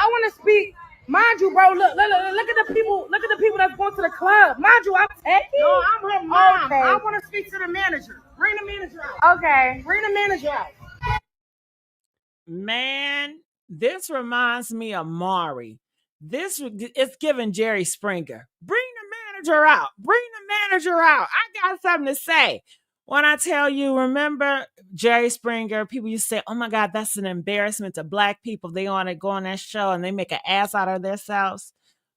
wanna speak. Mind you, bro, look at the people that's going to the club. Mind you, I'm tacky. No, I'm her mom. Okay. I want to speak to the manager. Bring the manager out. Okay. Bring the manager out. Man, this reminds me of Maury. It's giving Jerry Springer. Bring the manager out. Bring the manager out. I got something to say. When I tell you, remember Jerry Springer, people used to say, oh my God, that's an embarrassment to black people. They want to go on that show and they make an ass out of themselves.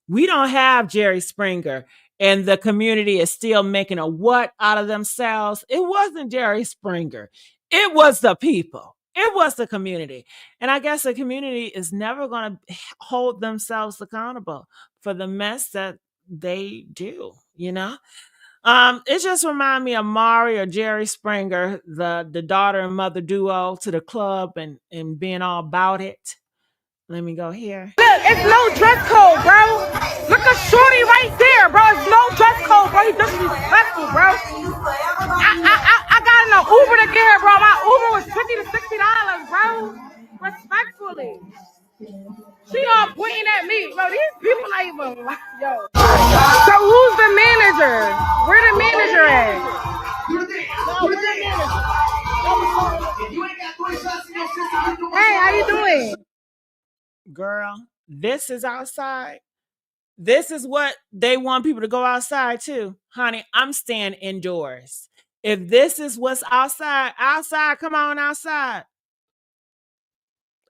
We don't have Jerry Springer and the community is still making a what out of themselves. It wasn't Jerry Springer. It was the people. It was the community. And I guess the community is never going to hold themselves accountable for the mess that they do, you know? It just reminded me of Mari or Jerry Springer, the daughter and mother duo to the club and being all about it. Let me go here. Look, it's no dress code, bro. Look at Shorty right there, bro. It's no dress code, bro. He disrespectful, bro. I got in an Uber to get here, bro. My Uber was $50 to $60, bro. Respectfully. She all pointing at me, bro. These people not even yo. So who's the manager? Where the manager at? Hey, how you doing? Girl, this is outside. This is what they want people to go outside too. Honey, I'm staying indoors. If this is what's outside, come on outside.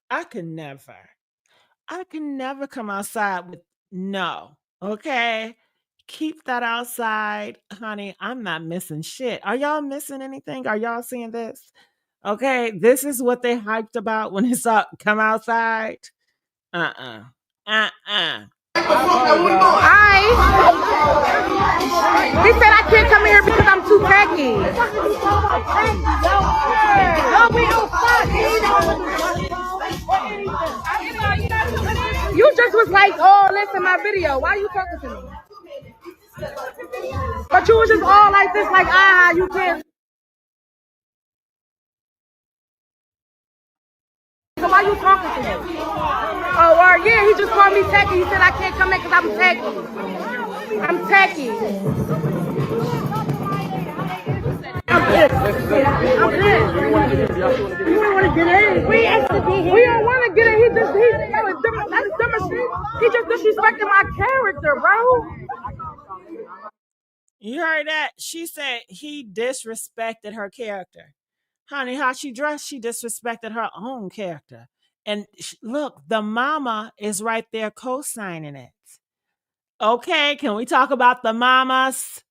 I could never come outside with no. Okay. Keep that outside, honey. I'm not missing shit. Are y'all missing anything? Are y'all seeing this? Okay, this is what they hyped about when it's up. Come outside. Hi. He said I can't come here because I'm too tacky. No, we don't fuck. You just was like, oh, listen, my video. Why are you talking to me? But you was just all like this, like, you can't. So why you talking to me? Oh, yeah, he just called me tacky. He said I can't come in because I'm tacky. I'm tacky. I'm pissed. You don't want to get in. We don't want to get in. That's dumb shit. He just disrespected my character, bro. You heard that? She said he disrespected her character. Honey, how she dressed, she disrespected her own character. And look, the mama is right there co-signing it. Okay, can we talk about the mamas?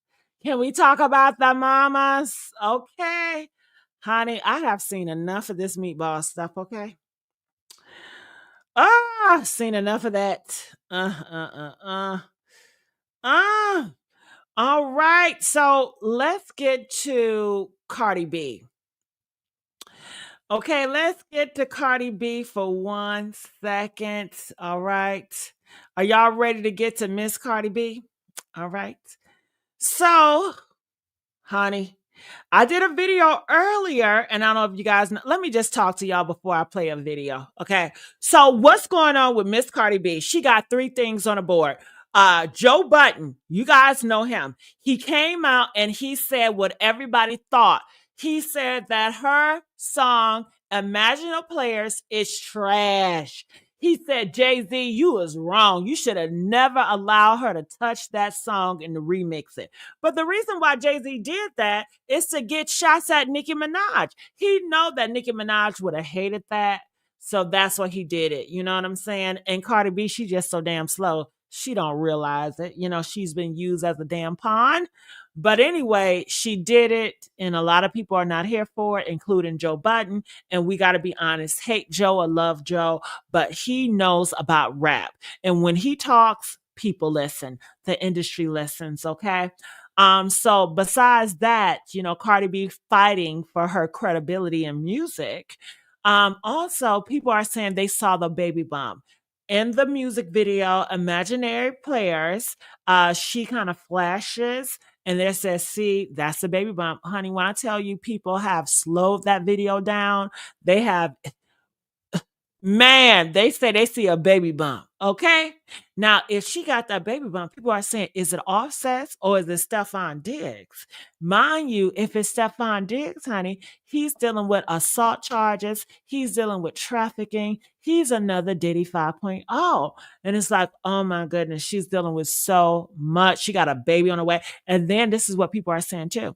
Okay. Honey, I have seen enough of this MeatBall stuff, okay? I've seen enough of that. All right, so let's get to Cardi B. Okay, let's get to Cardi B for 1 second. All right. Are y'all ready to get to Miss Cardi B? All right. So, honey, I did a video earlier, and I don't know if you guys know. Let me just talk to y'all before I play a video. Okay. So, what's going on with Miss Cardi B? She got 3 things on the board. Joe Budden, you guys know him. He came out and he said what everybody thought. He said that her song, Imaginal Players, is trash. He said, Jay-Z, you was wrong. You should have never allowed her to touch that song and to remix it. But the reason why Jay-Z did that is to get shots at Nicki Minaj. He know that Nicki Minaj would have hated that. So that's why he did it. You know what I'm saying? And Cardi B, she just so damn slow. She don't realize it. You know, she's been used as a damn pawn. But anyway, she did it, and a lot of people are not here for it, including Joe Budden. And we got to be honest, hate Joe or love Joe, but he knows about rap. And when he talks, people listen. The industry listens, okay? So besides that, you know, Cardi B fighting for her credibility in music. Also, people are saying they saw the baby bump. In the music video, Imaginary Players, she kind of flashes and there says, see, that's the baby bump. Honey, when I tell you people have slowed that video down, they have, man, they say they see a baby bump. Okay. Now, if she got that baby bump, people are saying, is it Offset or is it Stephon Diggs? Mind you, if it's Stephon Diggs, honey, he's dealing with assault charges. He's dealing with trafficking. He's another Diddy 5.0. And it's like, oh my goodness, she's dealing with so much. She got a baby on the way. And then this is what people are saying too.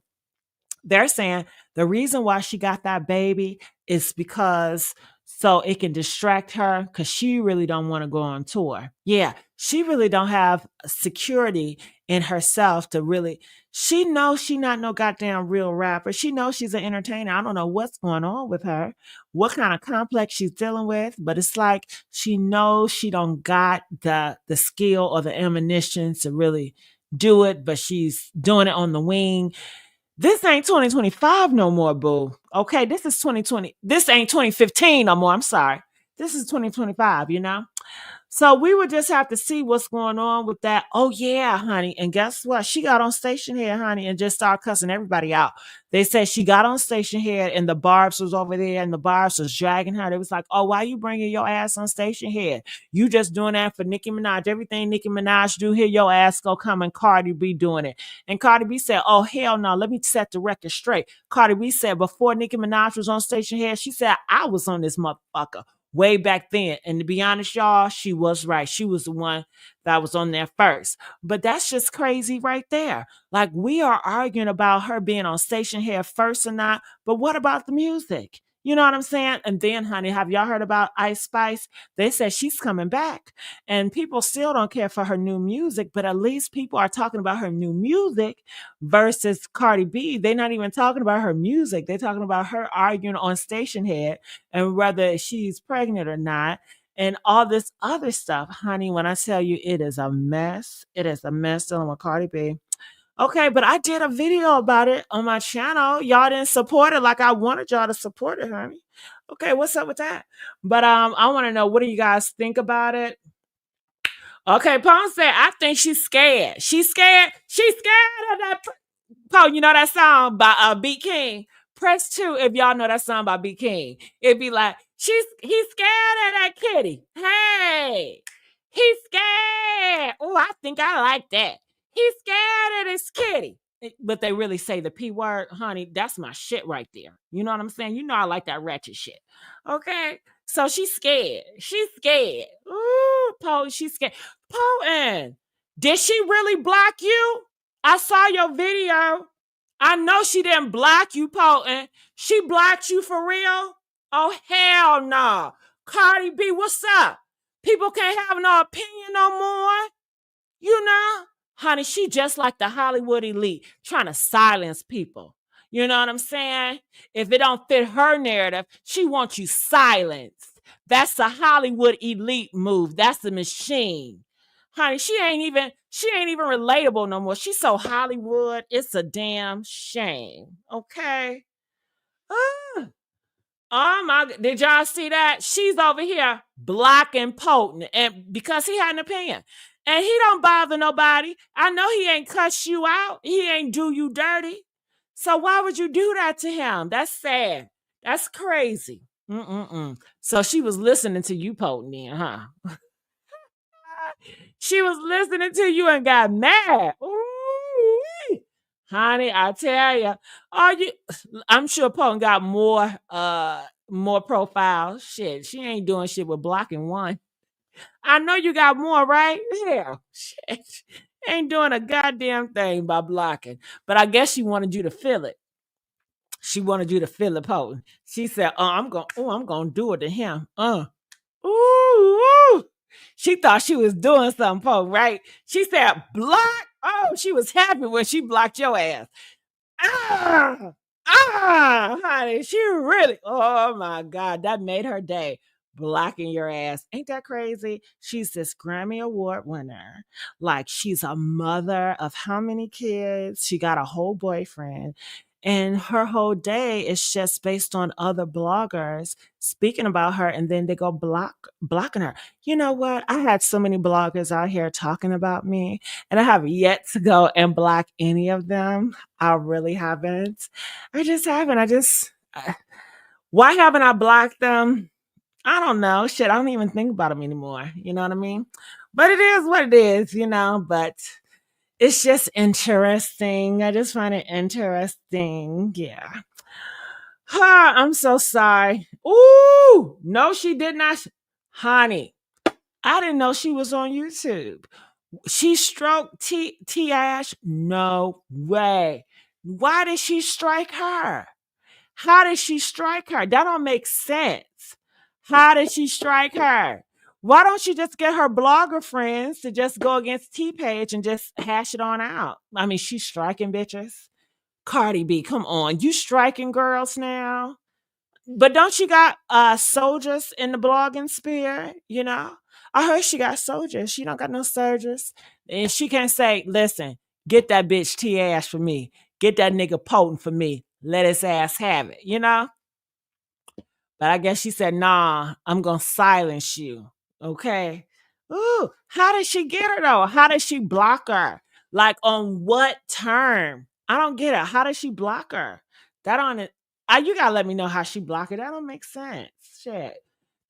They're saying the reason why she got that baby is because so it can distract her because she really don't want to go on tour. Yeah, she really don't have security in herself to really, she knows she not no goddamn real rapper. She knows she's an entertainer. I don't know what's going on with her, what kind of complex she's dealing with, but it's like she knows she don't got the skill or the ammunition to really do it, but she's doing it on the wing. This ain't 2025 no more, boo. Okay, this is 2020. This ain't 2015 no more. I'm sorry. This is 2025, you know? So we would just have to see what's going on with that. Oh yeah, honey. And guess what? She got on station here, honey, and just started cussing everybody out. They said she got on station here and the Barbs was over there and the Barbs was dragging her. They was like, oh, why you bringing your ass on station here? You just doing that for Nicki Minaj. Everything Nicki Minaj do, here your ass go come and Cardi B doing it. And Cardi B said, oh, hell no, let me set the record straight. Cardi B said before Nicki Minaj was on station here, she said, I was on this motherfucker way back then. And to be honest, y'all, she was right. She was the one that was on there first. But that's just crazy right there. Like, we are arguing about her being on station here first or not, but what about the music? You know what I'm saying? And then, honey, have y'all heard about Ice Spice? They said she's coming back. And people still don't care for her new music, but at least people are talking about her new music versus Cardi B. They're not even talking about her music. They're talking about her arguing on station head and whether she's pregnant or not and all this other stuff. Honey, when I tell you it is a mess, it is a mess dealing with Cardi B. Okay, but I did a video about it on my channel. Y'all didn't support it like I wanted y'all to support it, honey. Okay, what's up with that? But I want to know, what do you guys think about it? Okay, Pone said, I think she's scared. She's scared. She's scared of that. Pone, you know that song by Beat King? Press 2 if y'all know that song by Beat King. It'd be like, he's scared of that kitty. Hey, he's scared. Oh, I think I like that. He's scared of this kitty. But they really say the P word, honey, that's my shit right there. You know what I'm saying? You know I like that ratchet shit. Okay? So she's scared. She's scared. Ooh, Poe, she's scared. Poe, did she really block you? I saw your video. I know she didn't block you, Poe. She blocked you for real? Oh, hell no. Cardi B, what's up? People can't have no opinion no more. You know? Honey, she just like the Hollywood elite, trying to silence people. You know what I'm saying? If it don't fit her narrative, she wants you silenced. That's the Hollywood elite move. That's the machine. Honey, she ain't even relatable no more. She's so Hollywood. It's a damn shame. Okay? Oh my, did y'all see that? She's over here blocking Potent, and because he had an opinion. And he don't bother nobody. I know he ain't cuss you out. He ain't do you dirty. So why would you do that to him? That's sad. That's crazy. So she was listening to you, Potent, then, huh? She was listening to you and got mad. Ooh, honey, I tell you, I'm sure Potent got more profiles. Shit, she ain't doing shit with blocking one. I know you got more, right? Yeah. Shit. Ain't doing a goddamn thing by blocking. But I guess she wanted you to feel it. She wanted you to feel it, Potent. She said, I'm gonna do it to him. Ooh. She thought she was doing something, Potent, right? She said, block. Oh, she was happy when she blocked your ass. Honey, she really, oh my God, that made her day. Blocking your ass. Ain't that crazy? She's this Grammy Award winner. Like, she's a mother of how many kids? She got a whole boyfriend. And her whole day is just based on other bloggers speaking about her, and then they go blocking her. You know what? I had so many bloggers out here talking about me, and I have yet to go and block any of them. I really haven't. I just haven't. Why haven't I blocked them? I don't know. Shit, I don't even think about them anymore. You know what I mean? But it is what it is, you know, but it's just interesting. I just find it interesting. Yeah. I'm so sorry. Ooh, no, she did not. Honey, I didn't know she was on YouTube. She stroked T Ash? No way. Why did she strike her? How did she strike her? That don't make sense. How did she strike her? Why don't she just get her blogger friends to just go against T-Page and just hash it on out? I mean, she's striking bitches. Cardi B, come on. You striking girls now? But don't she got soldiers in the blogging sphere, you know? I heard she got soldiers. She don't got no soldiers. And she can't say, listen, get that bitch T-Ash for me. Get that nigga Potent for me. Let his ass have it, you know? But I guess she said, nah, I'm going to silence you. Okay. Ooh, how did she get her though? How did she block her? Like on what term? I don't get it. How did she block her? That on it. You gotta let me know how she blocked her. That don't make sense. Shit.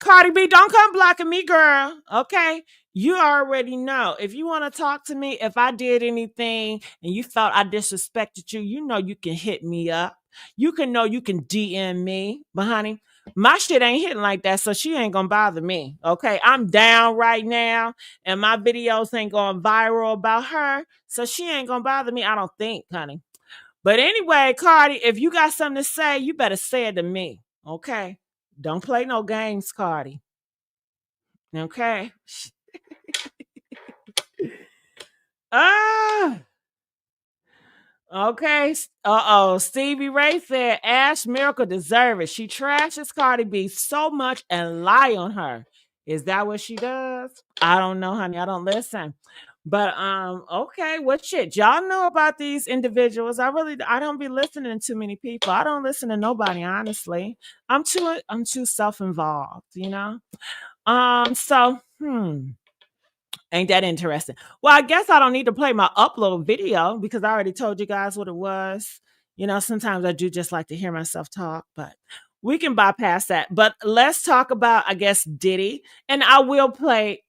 Cardi B, don't come blocking me, girl. Okay. You already know. If you want to talk to me, if I did anything and you felt I disrespected you, you know you can hit me up. You can know you can DM me. But honey, my shit ain't hitting like that, so she ain't gonna bother me. Okay. I'm down right now, and my videos ain't going viral about her. So she ain't gonna bother me. I don't think, honey. But anyway, Cardi, if you got something to say, you better say it to me. Okay. Don't play no games, Cardi. Okay. Ah. Okay. Uh-oh. Stevie Ray said Ash Miracle deserve it. She trashes Cardi B so much and lie on her. Is that what she does? I don't know, honey. I don't listen. But okay, what shit? Y'all know about these individuals. I don't be listening to too many people. I don't listen to nobody, honestly. I'm too self-involved, you know? So ain't that interesting? Well, I guess I don't need to play my upload video because I already told you guys what it was. You know, sometimes I do just like to hear myself talk, but we can bypass that. But let's talk about, I guess, Diddy. And I will play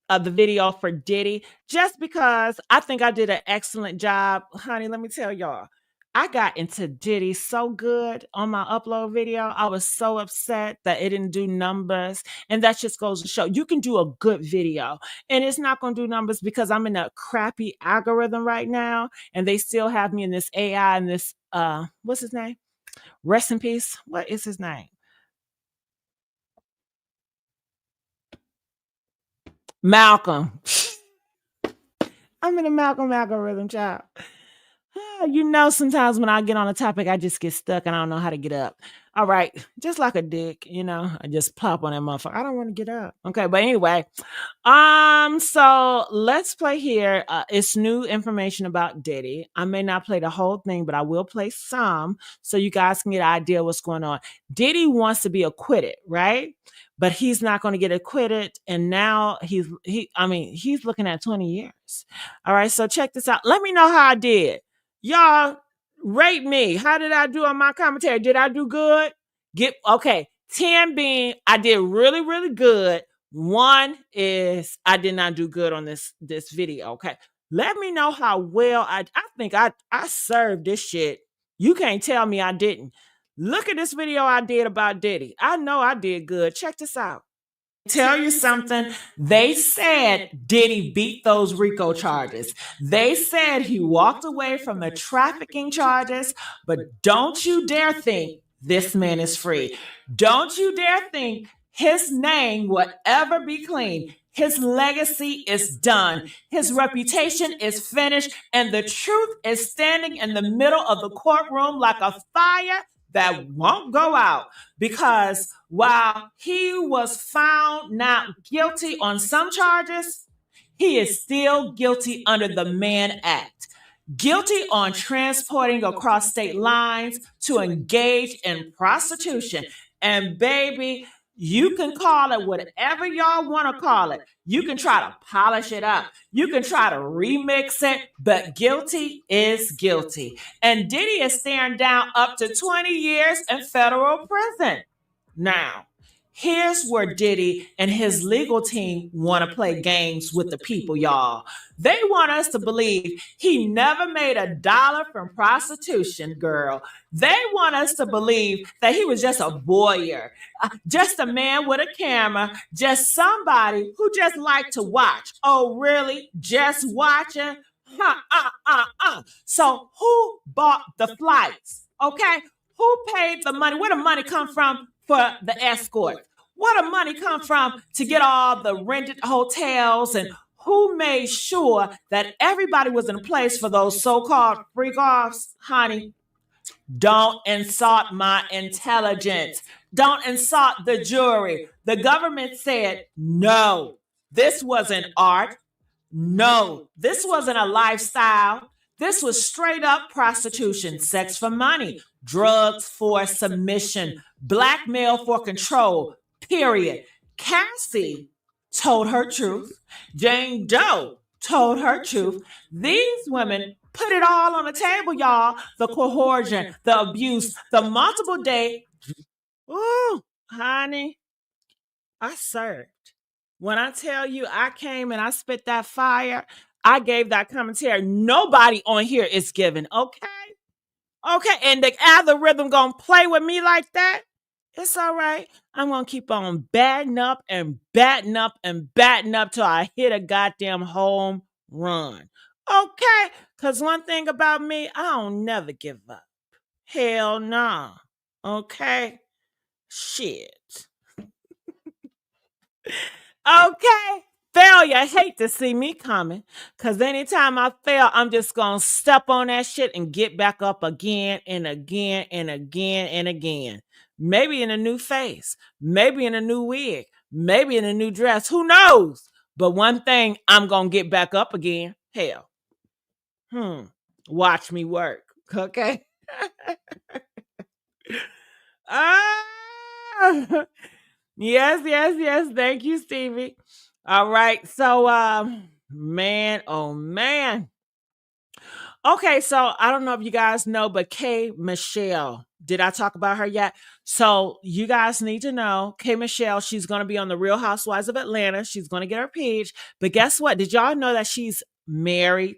the video for Diddy just because I think I did an excellent job. Honey, let me tell y'all. I got into Diddy so good on my upload video. I was so upset that it didn't do numbers. And that just goes to show you can do a good video and it's not going to do numbers because I'm in a crappy algorithm right now. And they still have me in this AI and this, what's his name? Rest in peace. What is his name? Malcolm. I'm in a Malcolm algorithm, child. You know, sometimes when I get on a topic, I just get stuck and I don't know how to get up. All right. Just like a dick, you know, I just pop on that motherfucker. I don't want to get up. Okay. But anyway, so let's play here. It's new information about Diddy. I may not play the whole thing, but I will play some so you guys can get an idea what's going on. Diddy wants to be acquitted, right? But he's not going to get acquitted. And now he's looking at 20 years. All right. So check this out. Let me know how I did. Y'all rate me. How did I do on my commentary? Did I do good? Okay. 10 being I did really, really good. 1 is I did not do good on this video. Okay. Let me know how well I think I served this shit. You can't tell me I didn't. Look at this video I did about Diddy. I know I did good. Check this out. Tell you something. They said Diddy beat those RICO charges. They said he walked away from the trafficking charges, but don't you dare think this man is free. Don't you dare think his name will ever be clean. His legacy is done. His reputation is finished, and the truth is standing in the middle of the courtroom like a fire that won't go out, because while he was found not guilty on some charges, he is still guilty under the Mann Act. Guilty on transporting across state lines to engage in prostitution. And baby, you can call it whatever y'all want to call it. You can try to polish it up. You can try to remix it, but guilty is guilty. And Diddy is staring down up to 20 years in federal prison. Now, here's where Diddy and his legal team want to play games with the people, y'all. They want us to believe he never made $1 from prostitution, girl. They want us to believe that he was just a voyeur, just a man with a camera, just somebody who just liked to watch. Oh, really? Just watching? So who bought the flights? Okay? Who paid the money? Where the money come from for the escort? Where the money come from to get all the rented hotels, and who made sure that everybody was in place for those so-called freak-offs? Honey, don't insult my intelligence. Don't insult the jury. The government said, no, this wasn't art. No, this wasn't a lifestyle. This was straight up prostitution, sex for money, drugs for submission, blackmail for control, period. Cassie told her truth. Jane Doe told her truth. These women put it all on the table, y'all. The coercion, the abuse, the multiple day. Ooh, honey, I served. When I tell you I came and I spit that fire, I gave that commentary. Nobody on here is giving, okay? Okay, and the algorithm gonna play with me like that? It's all right. I'm gonna keep on batting up and batting up and batting up till I hit a goddamn home run. Okay? Because one thing about me, I don't never give up. Hell nah. Okay? Shit. Okay? Failure, hate to see me coming. Because anytime I fail, I'm just going to step on that shit and get back up again and again and again and again. Maybe in a new face. Maybe in a new wig. Maybe in a new dress. Who knows? But one thing, I'm going to get back up again. Hell. Watch me work. Okay? Ah! Yes. Thank you, Stevie. All right. So, man, oh man. Okay, so I don't know if you guys know, but K Michelle. Did I talk about her yet? So you guys need to know K Michelle, she's gonna be on the Real Housewives of Atlanta. She's gonna get her page. But guess what? Did y'all know that she's married?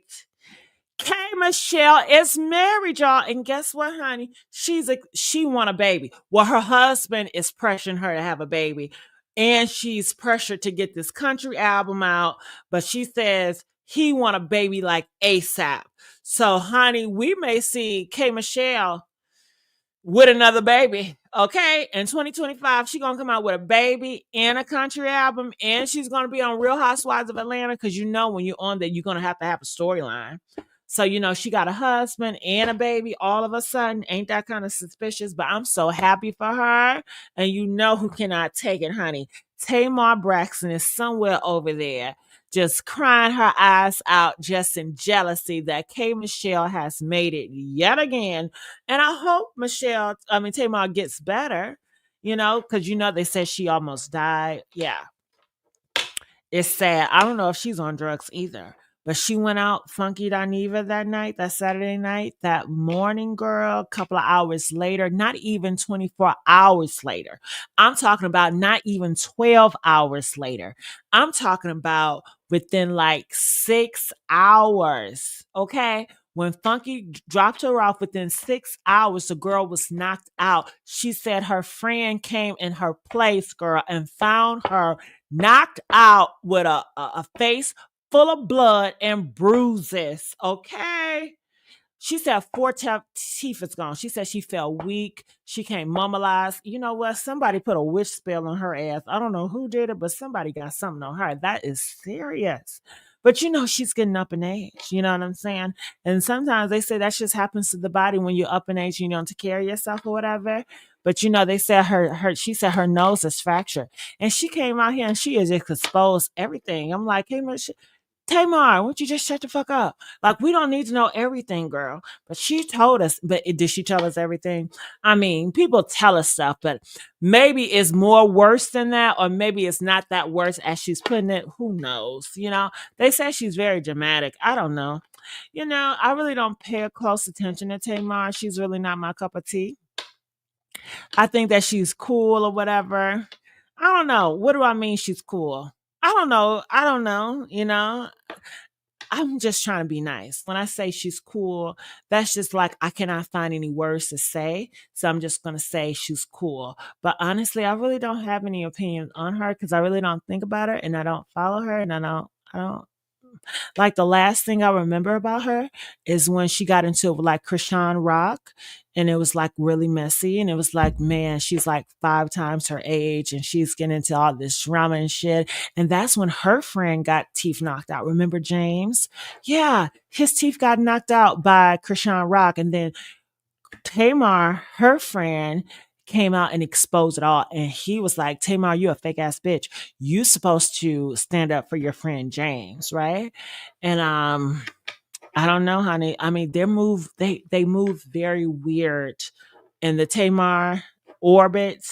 K Michelle is married, y'all. And guess what, honey? She want a baby. Well, her husband is pressuring her to have a baby. And she's pressured to get this country album out. But she says he want a baby like ASAP. So, honey, we may see K Michelle with another baby. Okay. In 2025, she's gonna come out with a baby and a country album. And she's gonna be on Real Housewives of Atlanta. Cause you know when you're on there, you're gonna have a storyline. So, she got a husband and a baby all of a sudden. Ain't that kind of suspicious? But I'm so happy for her. And you know who cannot take it, honey. Tamar Braxton is somewhere over there just crying her eyes out just in jealousy that K Michelle has made it yet again. And I hope Tamar gets better, because they said she almost died. Yeah. It's sad. I don't know if she's on drugs either. But she went out funky Dineva that night, that Saturday night, that morning, girl, a couple of hours later, not even 24 hours later. I'm talking about not even 12 hours later. I'm talking about within like 6 hours, okay? When Funky dropped her off within 6 hours, the girl was knocked out. She said her friend came in her place, girl, and found her knocked out with a face full of blood and bruises. Okay. She said 4 teeth is gone. She said she felt weak. She can't mummalize. You know what? Somebody put a witch spell on her ass. I don't know who did it, but somebody got something on her. That is serious. But she's getting up in age. You know what I'm saying? And sometimes they say that just happens to the body when you're up in age, to care of yourself or whatever. But they said she said her nose is fractured. And she came out here and she has just exposed everything. I'm like, hey, Tamar, why don't you just shut the fuck up? Like, we don't need to know everything, girl. But she told us, but did she tell us everything? I mean, people tell us stuff, but maybe it's more worse than that, or maybe it's not that worse as she's putting it. Who knows? They say she's very dramatic. I don't know. I really don't pay close attention to Tamar. She's really not my cup of tea. I think that she's cool or whatever. I don't know. What do I mean she's cool? I don't know. I'm just trying to be nice. When I say she's cool, that's just like I cannot find any words to say. So I'm just going to say she's cool. But honestly, I really don't have any opinions on her because I really don't think about her and I don't follow her and I don't. Like the last thing I remember about her is when she got into it with like Krishan Rock and it was like really messy and it was like, man, she's like 5 times her age and she's getting into all this drama and shit. And that's when her friend got teeth knocked out. Remember James? Yeah, his teeth got knocked out by Krishan Rock. And then Tamar, her friend, came out and exposed it all. And he was like, Tamar, you a fake ass bitch. You supposed to stand up for your friend James, right? And I don't know, honey. I mean, they move very weird. And the Tamar orbit,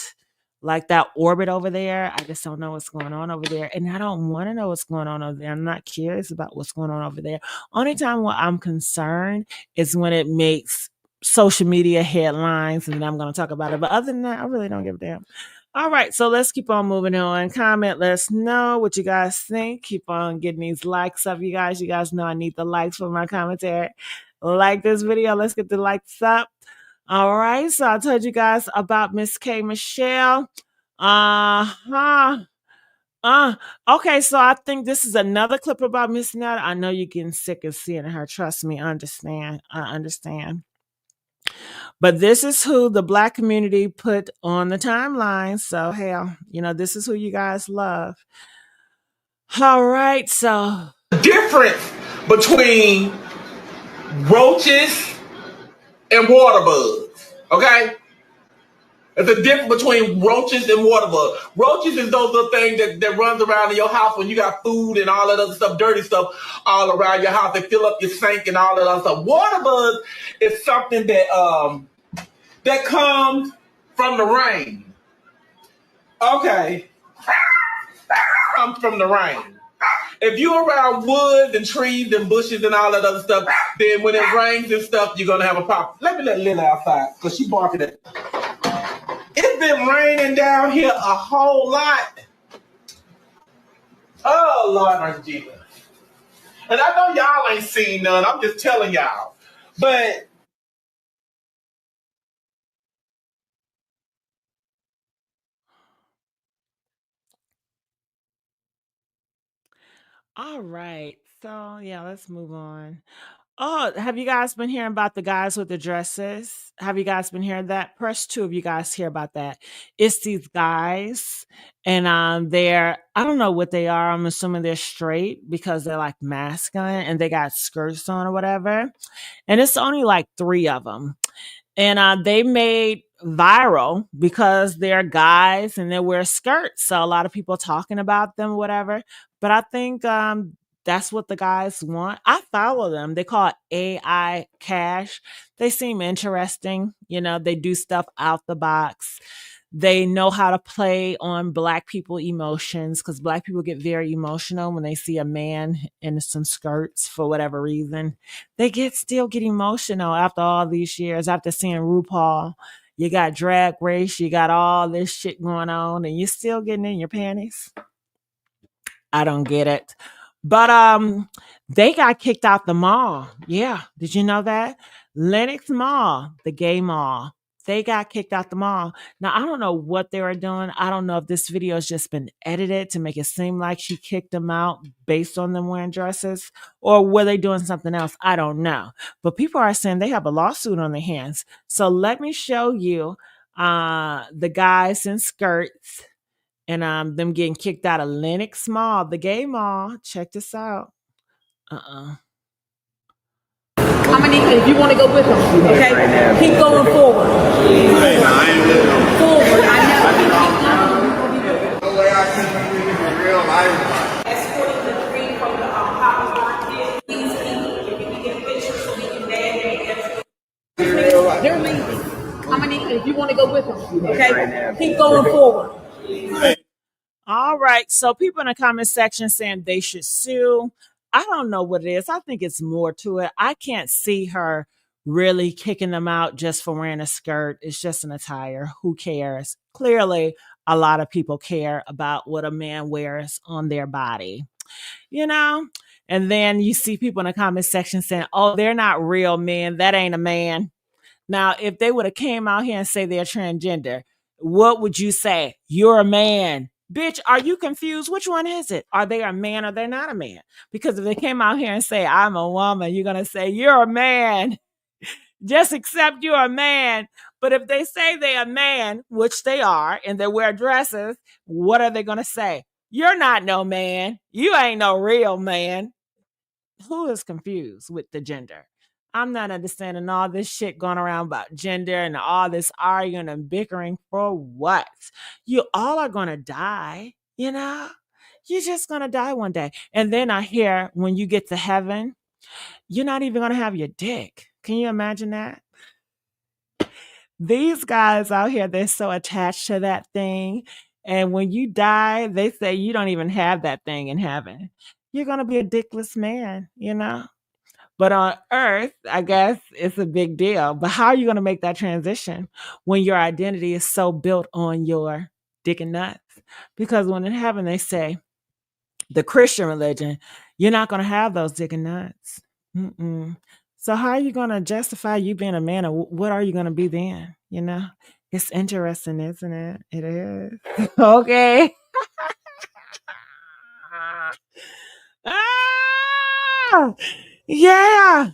like that orbit over there. I just don't know what's going on over there. And I don't want to know what's going on over there. I'm not curious about what's going on over there. Only time when I'm concerned is when it makes social media headlines, and then I'm going to talk about it. But other than that, I really don't give a damn. All right, so let's keep on moving on. Comment, let us know what you guys think. Keep on getting these likes up, you guys. You guys know I need the likes for my commentary. Like this video. Let's get the likes up. All right, so I told you guys about Miss K. Michelle. Okay, so I think this is another clip about Miss Netta. I know you're getting sick of seeing her. Trust me, I understand. But this is who the Black community put on the timeline. So, hell, this is who you guys love. All right, so. Difference between roaches and water bugs, okay? There's a difference between roaches and water bugs. Roaches is those little things that runs around in your house when you got food and all that other stuff, dirty stuff all around your house. They fill up your sink and all that other stuff. Water bugs is something that comes from the rain. Okay. Comes from the rain. If you're around woods and trees and bushes and all that other stuff, then when it rains and stuff, you're going to have a problem. Let me let Lil outside because she barking at. It's been raining down here a whole lot. Oh, Lord, mercy Jesus. And I know y'all ain't seen none. I'm just telling y'all. But All right. So, yeah, let's move on. Oh, have you guys been hearing about the guys with the dresses? Have you guys been hearing that? Press 2 if you guys hear about that. It's these guys, and they're, I don't know what they are. I'm assuming they're straight because they're like masculine and they got skirts on or whatever. And it's only like 3 of them. And they made viral because they're guys and they wear skirts. So a lot of people talking about them, whatever. But I think that's what the guys want. I follow them. They call it AI Cash. They seem interesting. They do stuff out the box. They know how to play on Black people emotions because Black people get very emotional when they see a man in some skirts for whatever reason. They still get emotional after all these years, after seeing RuPaul. You got Drag Race, you got all this shit going on, and you're still getting in your panties. I don't get it. But they got kicked out the mall. Yeah. Did you know that? Lenox Mall, the gay mall. They got kicked out the mall. Now, I don't know what they were doing. I don't know if this video has just been edited to make it seem like she kicked them out based on them wearing dresses, or were they doing something else? I don't know. But people are saying they have a lawsuit on their hands. So let me show you the guys in skirts and them getting kicked out of Lenox Mall, the gay mall. Check this out. I'm gonna need you if you want to go with him. Okay, keep going forward. Forward. I know. No way I can be in real life. Escorting the 3 from the Hopper kids. These people, if you can get pictures so we can dad and they're leaving. I'm gonna need you if you want to go with him. Okay, keep going forward. All right. So people in the comment section saying they should sue. I don't know what it is. I think it's more to it. I can't see her really kicking them out just for wearing a skirt. It's just an attire. Who cares? Clearly, a lot of people care about what a man wears on their body, And then you see people in the comment section saying, oh, they're not real men. That ain't a man. Now, if they would have came out here and say they're transgender, what would you say? You're a man. Bitch, are you confused? Which one is it? Are they a man or they're not a man? Because if they came out here and say, I'm a woman, you're going to say, you're a man. Just accept you're a man. But if they say they're a man, which they are, and they wear dresses, what are they going to say? You're not no man. You ain't no real man. Who is confused with the gender? I'm not understanding all this shit going around about gender and all this arguing and bickering for what? You all are going to die, You're just going to die one day. And then I hear when you get to heaven, you're not even going to have your dick. Can you imagine that? These guys out here, they're so attached to that thing. And when you die, they say you don't even have that thing in heaven. You're going to be a dickless man, you know? But on earth, I guess it's a big deal. But how are you going to make that transition when your identity is so built on your dick and nuts? Because when in heaven, they say, the Christian religion, you're not going to have those dick and nuts. Mm-mm. So how are you going to justify you being a man, or what are you going to be then? You know, it's interesting, isn't it? It is. Okay. Ah! Yeah.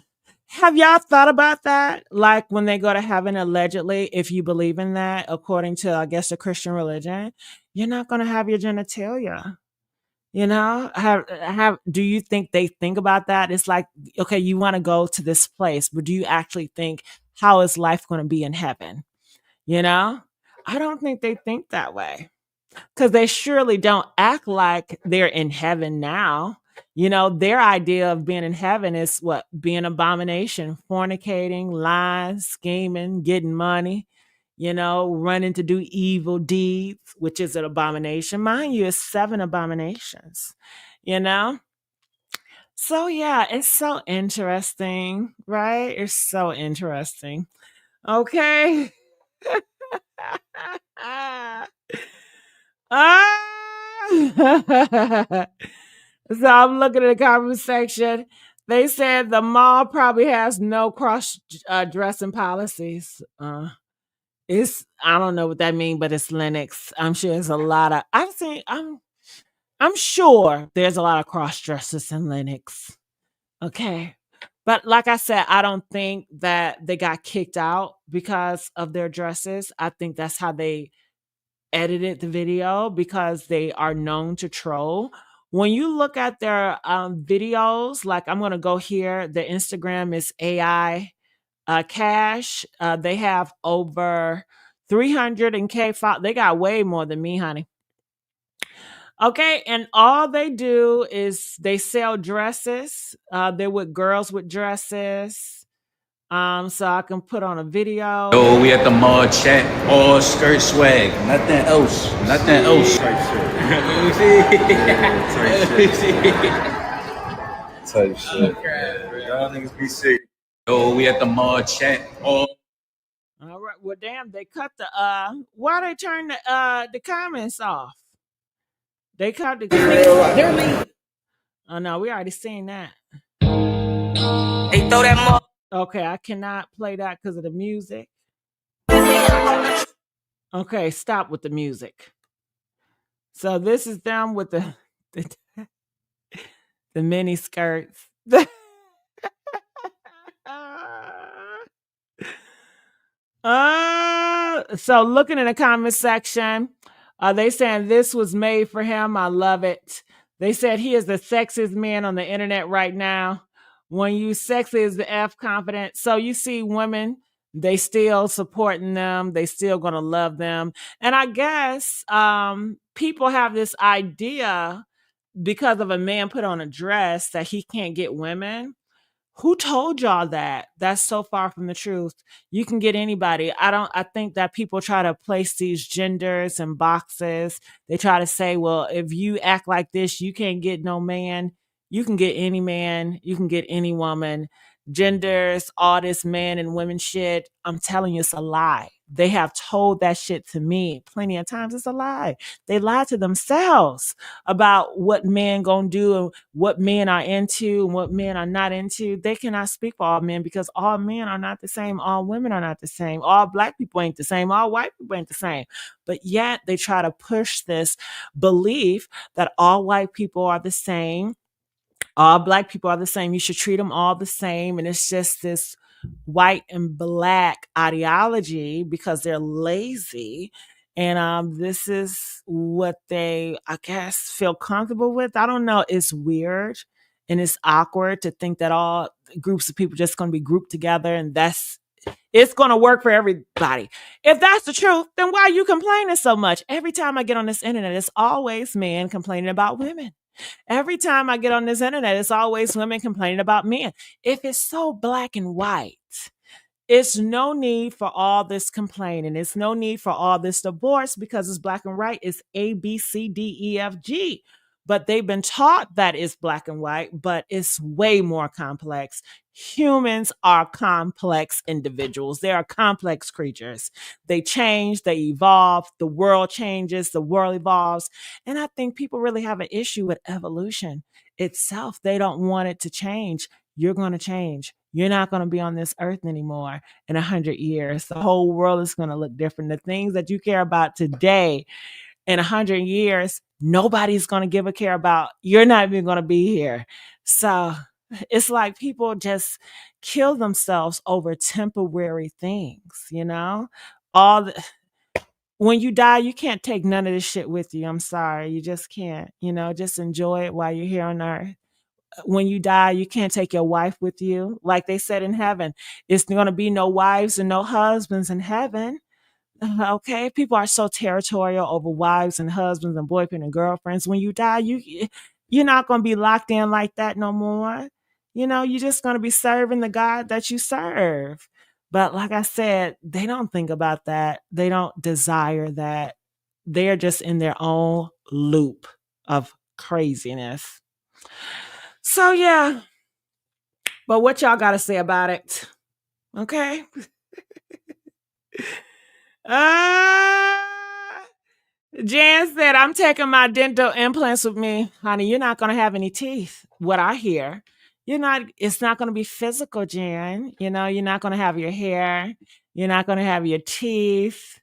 Have y'all thought about that? Like when they go to heaven, allegedly, if you believe in that, according to, I guess, the Christian religion, you're not going to have your genitalia. You know, do you think they think about that? It's like, okay, you want to go to this place, but do you actually think, how is life going to be in heaven? You know, I don't think they think that way, because they surely don't act like they're in heaven now. You know, their idea of being in heaven is what? Being abomination, fornicating, lying, scheming, getting money, you know, running to do evil deeds, which is an abomination. Mind you, it's 7 abominations, you know? So, yeah, it's so interesting, right? It's so interesting. Okay. Ah! So I'm looking at the comment section. They said the mall probably has no cross dressing policies. It's, I don't know what that means, but it's Linux. I'm sure there's a lot of, I'm sure there's a lot of cross dressers in Linux. Okay. But like I said, I don't think that they got kicked out because of their dresses. I think that's how they edited the video, because they are known to troll. When you look at their videos, like I'm going to go here, the Instagram is AI Cash. They have over 300 and K. They got way more than me, honey. Okay, and all they do is they sell dresses. They're with girls with dresses. So I can put on a video. Oh, we at the mall chat, all skirt swag, nothing else, nothing else. Type shit. Y'all niggas be sick. Oh, we at the mall chat, all. All right. Well, damn, they cut the why they turn the comments off? They cut the They're leaving. Oh no, we already seen that. They throw that mug. Okay, I cannot play that because of the music. Okay, stop with the music. So this is them with the mini skirts. So looking in the comment section, they saying this was made for him. I love it. They said he is the sexiest man on the internet right now. When you sexy is the F confident. So you see women, they still supporting them. They still gonna love them. And I guess people have this idea because of a man put on a dress that he can't get women. Who told y'all that? That's so far from the truth. You can get anybody. I think that people try to place these genders in boxes. They try to say, well, if you act like this, you can't get no man. You can get any man. You can get any woman. Genders, all this man and women shit. I'm telling you, it's a lie. They have told that shit to me plenty of times. It's a lie. They lie to themselves about what men gonna do and what men are into and what men are not into. They cannot speak for all men, because all men are not the same. All women are not the same. All black people ain't the same. All white people ain't the same. But yet they try to push this belief that all white people are the same. All black people are the same. You should treat them all the same. And it's just this white and black ideology because they're lazy. And this is what they, I guess, feel comfortable with. I don't know. It's weird and it's awkward to think that all groups of people just going to be grouped together and it's going to work for everybody. If that's the truth, then why are you complaining so much? Every time I get on this internet, it's always men complaining about women. Every time I get on this internet, it's always women complaining about men. If it's so black and white, It's no need for all this complaining. It's no need for all this divorce because it's black and white. It's A, B, C, D, E, F, G. But they've been taught that it's black and white, but it's way more complex. Humans are complex individuals. They are complex creatures. They change, they evolve, the world changes, the world evolves. And I think people really have an issue with evolution itself. They don't want it to change. You're going to change. You're not going to be on this earth anymore in 100 years. The whole world is going to look different. The things that you care about today in 100 years, nobody's going to give a care about. You're not even going to be here. So it's like people just kill themselves over temporary things, you know? All the, when you die, you can't take none of this shit with you. I'm sorry. You just can't, you know, just enjoy it while you're here on earth. When you die, you can't take your wife with you. Like they said in heaven, it's going to be no wives and no husbands in heaven. Okay, people are so territorial over wives and husbands and boyfriend and girlfriends. When you die, you're not going to be locked in like that no more. You know, you're just going to be serving the God that you serve. But like I said, they don't think about that. They don't desire that. They're just in their own loop of craziness. So yeah, but what y'all got to say about it? Okay. uh Jan said, I'm taking my dental implants with me. Honey, you're not going to have any teeth. What I hear. It's not going to be physical, Jan. You know, you're not going to have your hair. You're not going to have your teeth.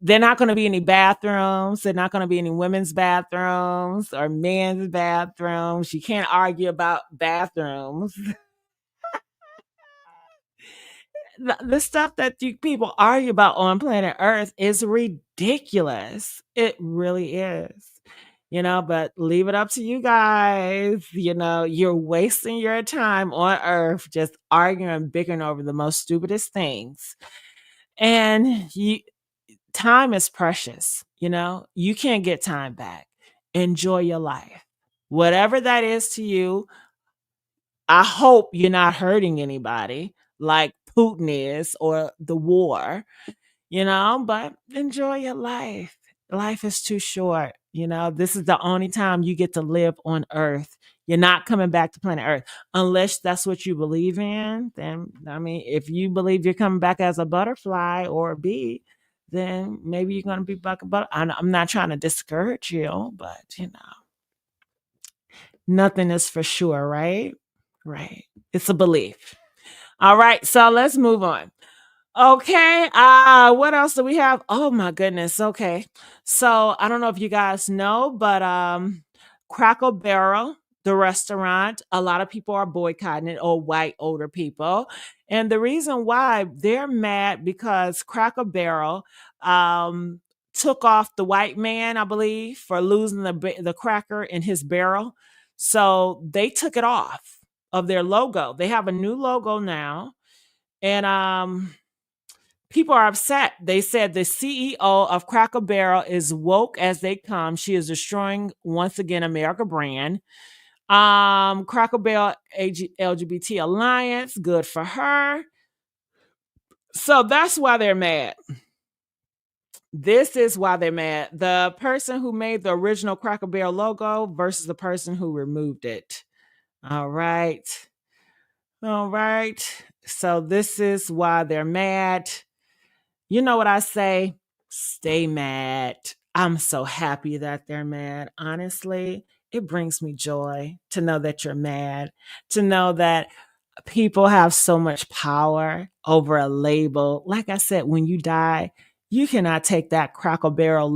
They're not going to be any bathrooms. They're not going to be any women's bathrooms or men's bathrooms. You can't argue about bathrooms. The stuff that you people argue about on planet Earth is ridiculous. It really is. You know, but leave it up to you guys. You know, you're wasting your time on Earth just arguing and bickering over the most stupidest things. And time is precious. You know, you can't get time back. Enjoy your life. Whatever that is to you, I hope you're not hurting anybody like Putin is or the war, you know, but enjoy your life. Life is too short. You know, this is the only time you get to live on Earth. You're not coming back to planet Earth unless that's what you believe in. Then, I mean, if you believe you're coming back as a butterfly or a bee, then maybe you're going to be back a butterfly. I'm not trying to discourage you, but, you know, nothing is for sure, right? Right. It's a belief. All right, so let's move on. Okay, what else do we have? Oh my goodness. Okay. So, I don't know if you guys know, but Cracker Barrel, the restaurant, a lot of people are boycotting it, or white older people. And the reason why they're mad because Cracker Barrel took off the white man, I believe, for losing the cracker in his barrel. So, they took it off of their logo. They have a new logo now. And people are upset. They said the CEO of Cracker Barrel is woke as they come. She is destroying once again America brand. Cracker Barrel LGBT Alliance, good for her. So that's why they're mad. This is why they're mad. The person who made the original Cracker Barrel logo versus the person who removed it. All right. All right. So this is why they're mad. You know what I say? Stay mad. I'm so happy that they're mad. Honestly, it brings me joy to know that you're mad, to know that people have so much power over a label. Like I said, when you die, you cannot take that Cracker Barrel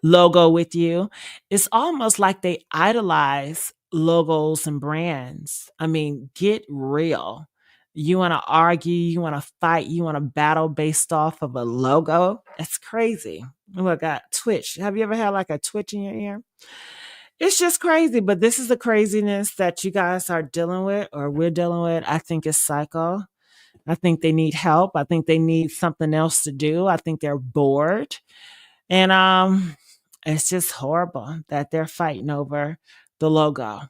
logo with you. It's almost like they idolize logos and brands. I mean, get real. You want to argue, you want to fight, you want to battle based off of a logo? That's crazy. Oh, I got twitch. Have you ever had like a twitch in your ear? It's just crazy, but this is the craziness that you guys are dealing with or we're dealing with. I think it's psycho. I think they need help. I think they need something else to do. I think they're bored. And it's just horrible that they're fighting over the logo.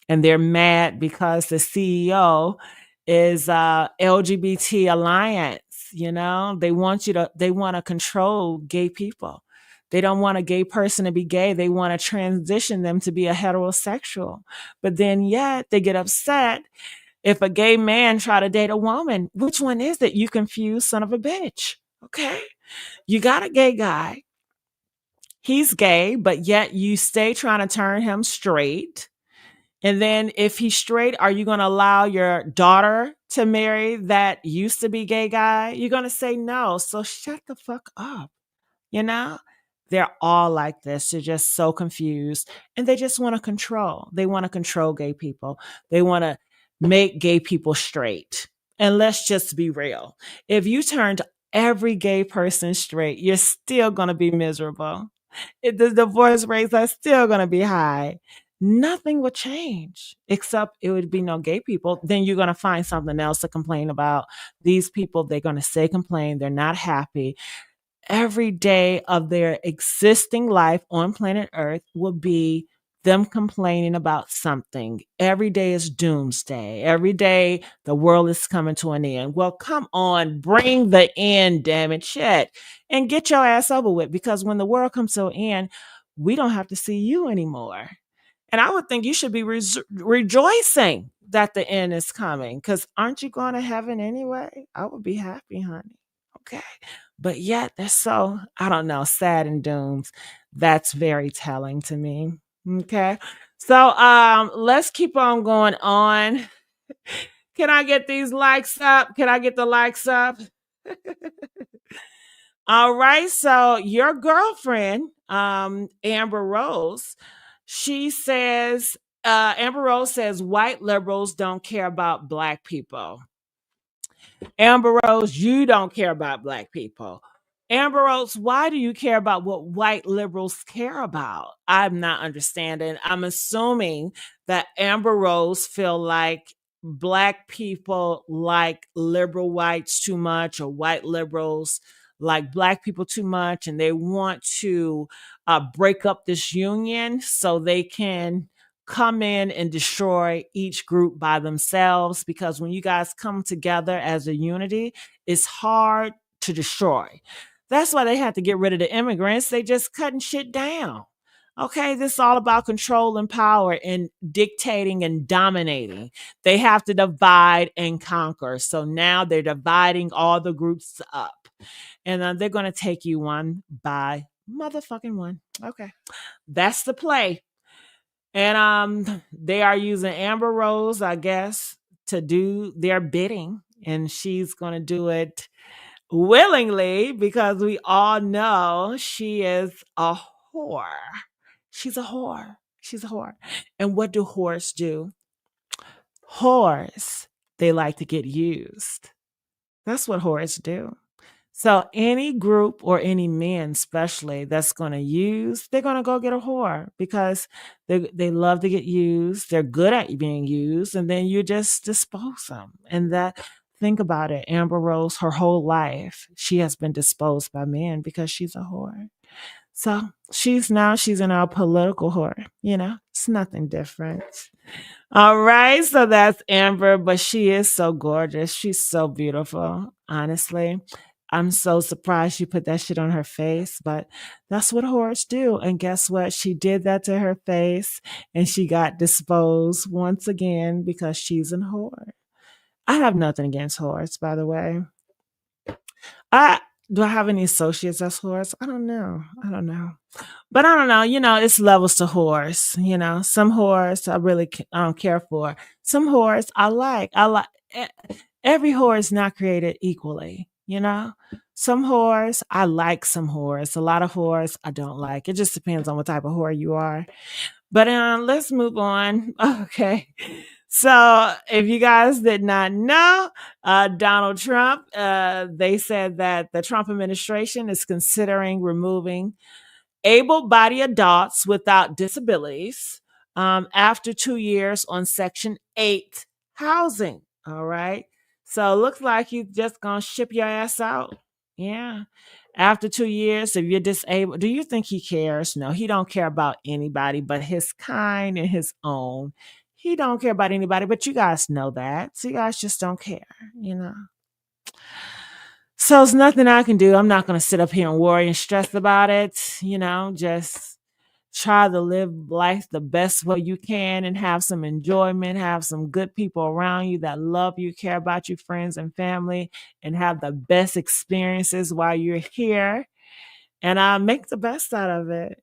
And they're mad because the CEO is LGBT alliance. They want to control gay people. They don't want a gay person to be gay. They want to transition them to be a heterosexual. But then yet they get upset if a gay man try to date a woman. Which one is it? You confused son of a bitch. Okay. You got a gay guy. He's gay, but yet you stay trying to turn him straight. And then if he's straight, are you going to allow your daughter to marry that used to be gay guy? You're going to say no. So shut the fuck up. You know? They're all like this. They're just so confused. And they just want to control. They want to control gay people. They want to make gay people straight. And let's just be real. If you turned every gay person straight, you're still going to be miserable. The divorce rates are still going to be high. Nothing would change except it would be no gay people. Then you're going to find something else to complain about. These people, they're going to say complain. They're not happy. Every day of their existing life on planet Earth will be them complaining about something. Every day is doomsday. Every day the world is coming to an end. Well, come on, bring the end, damn it, shit, and get your ass over with, because when the world comes to an end, we don't have to see you anymore. And I would think you should be rejoicing that the end is coming, because aren't you going to heaven anyway? I would be happy, honey. Okay. But yet they're so, I don't know, sad and doomed. That's very telling to me. Okay. So let's keep on going on. Can I get these likes up? Can I get the likes up? All right. So your girlfriend, Amber Rose, she says, Amber Rose says white liberals don't care about black people. Amber Rose, you don't care about black people. Amber Rose, why do you care about what white liberals care about? I'm not understanding. I'm assuming that Amber Rose feel like black people like liberal whites too much, or white liberals like black people too much, and they want to break up this union so they can come in and destroy each group by themselves, because when you guys come together as a unity, it's hard to destroy. That's why they had to get rid of the immigrants. They just cutting shit down. Okay, this is all about control and power and dictating and dominating. They have to divide and conquer. So now they're dividing all the groups up. And they're going to take you one by motherfucking one. Okay, that's the play. And they are using Amber Rose, I guess, to do their bidding. And she's going to do it willingly, because we all know she is a whore. She's a whore. She's a whore. And what do whores do? Whores, they like to get used. That's what whores do. So any group or any men, especially, that's going to use, they're going to go get a whore, because they love to get used. They're good at being used, and then you just dispose them. And that, think about it, Amber Rose, her whole life, she has been disposed by men because she's a whore. So she's in our political whore. It's nothing different. All right, so that's Amber, but she is so gorgeous. She's so beautiful, honestly. I'm so surprised she put that shit on her face, but that's what whores do. And guess what? She did that to her face, and she got disposed once again because she's a whore. I have nothing against whores, by the way. Do I have any associates as whores? I don't know. But I don't know. It's levels to whores. Some whores I don't care for. Some whores I like. Every whore is not created equally. Some whores I like. Some whores, a lot of whores I don't like. It just depends on what type of whore you are. But let's move on. Okay. So if you guys did not know, Donald Trump, they said that the Trump administration is considering removing able-bodied adults without disabilities after 2 years on Section 8 housing. All right. So it looks like you're just going to ship your ass out. Yeah. After 2 years, if you're disabled, do you think he cares? No, he don't care about anybody but his kind and his own. He don't care about anybody, but you guys know that. So you guys just don't care, So it's nothing I can do. I'm not going to sit up here and worry and stress about it, just try to live life the best way you can and have some enjoyment, have some good people around you that love you, care about you, friends and family, and have the best experiences while you're here. And make the best out of it.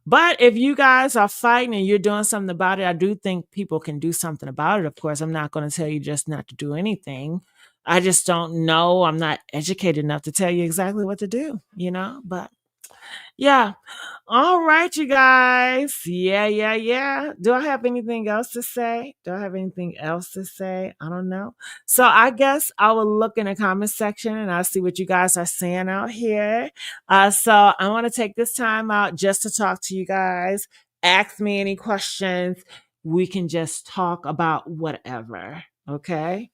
But if you guys are fighting and you're doing something about it, I do think people can do something about it. Of course, I'm not going to tell you just not to do anything. I just don't know. I'm not educated enough to tell you exactly what to do. But yeah. All right, you guys. Yeah, yeah, yeah. Do I have anything else to say? I don't know. So I guess I will look in the comment section and I'll see what you guys are saying out here. So I want to take this time out just to talk to you guys. Ask me any questions. We can just talk about whatever. Okay.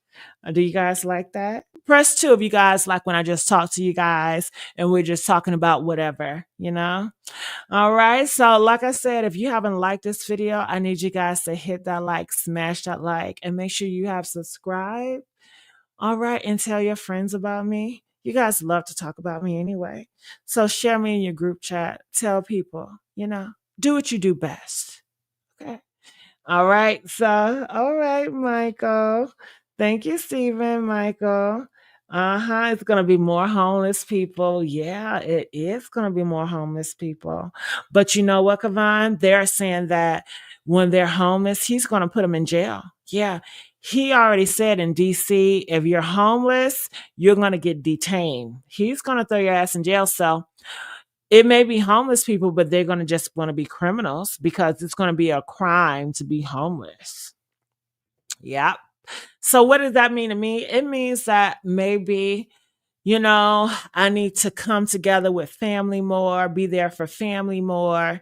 Do you guys like that? Press 2 if you guys like when I just talk to you guys and we're just talking about whatever. All right. So like I said, if you haven't liked this video, I need you guys to hit that like, smash that like, and make sure you have subscribed. All right. And tell your friends about me. You guys love to talk about me anyway. So share me in your group chat. Tell people, do what you do best. Okay. All right. So, all right, Michael. Thank you, Stephen, Michael. It's going to be more homeless people. Yeah, it is going to be more homeless people. But you know what, Kavan? They're saying that when they're homeless, he's going to put them in jail. Yeah. He already said in DC, if you're homeless, you're going to get detained. He's going to throw your ass in jail. So it may be homeless people, but they're going to just want to be criminals because it's going to be a crime to be homeless. Yep. So what does that mean to me? It means that maybe, I need to come together with family more, be there for family more,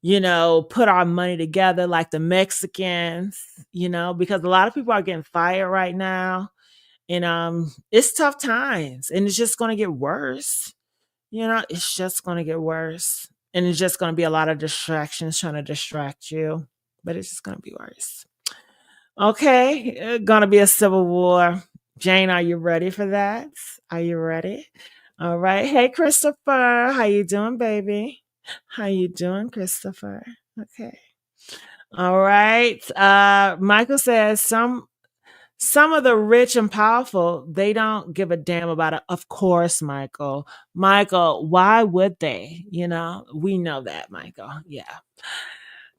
put our money together like the Mexicans, because a lot of people are getting fired right now. And it's tough times and it's just going to get worse. It's just going to get worse. And it's just going to be a lot of distractions trying to distract you. But it's just going to be worse. Okay. Going to be a civil war. Jane, are you ready for that? Are you ready? All right. Hey, Christopher. How you doing, baby? How you doing, Christopher? Okay. All right. Michael says some of the rich and powerful, they don't give a damn about it. Of course, Michael. Michael, why would they? We know that, Michael. Yeah.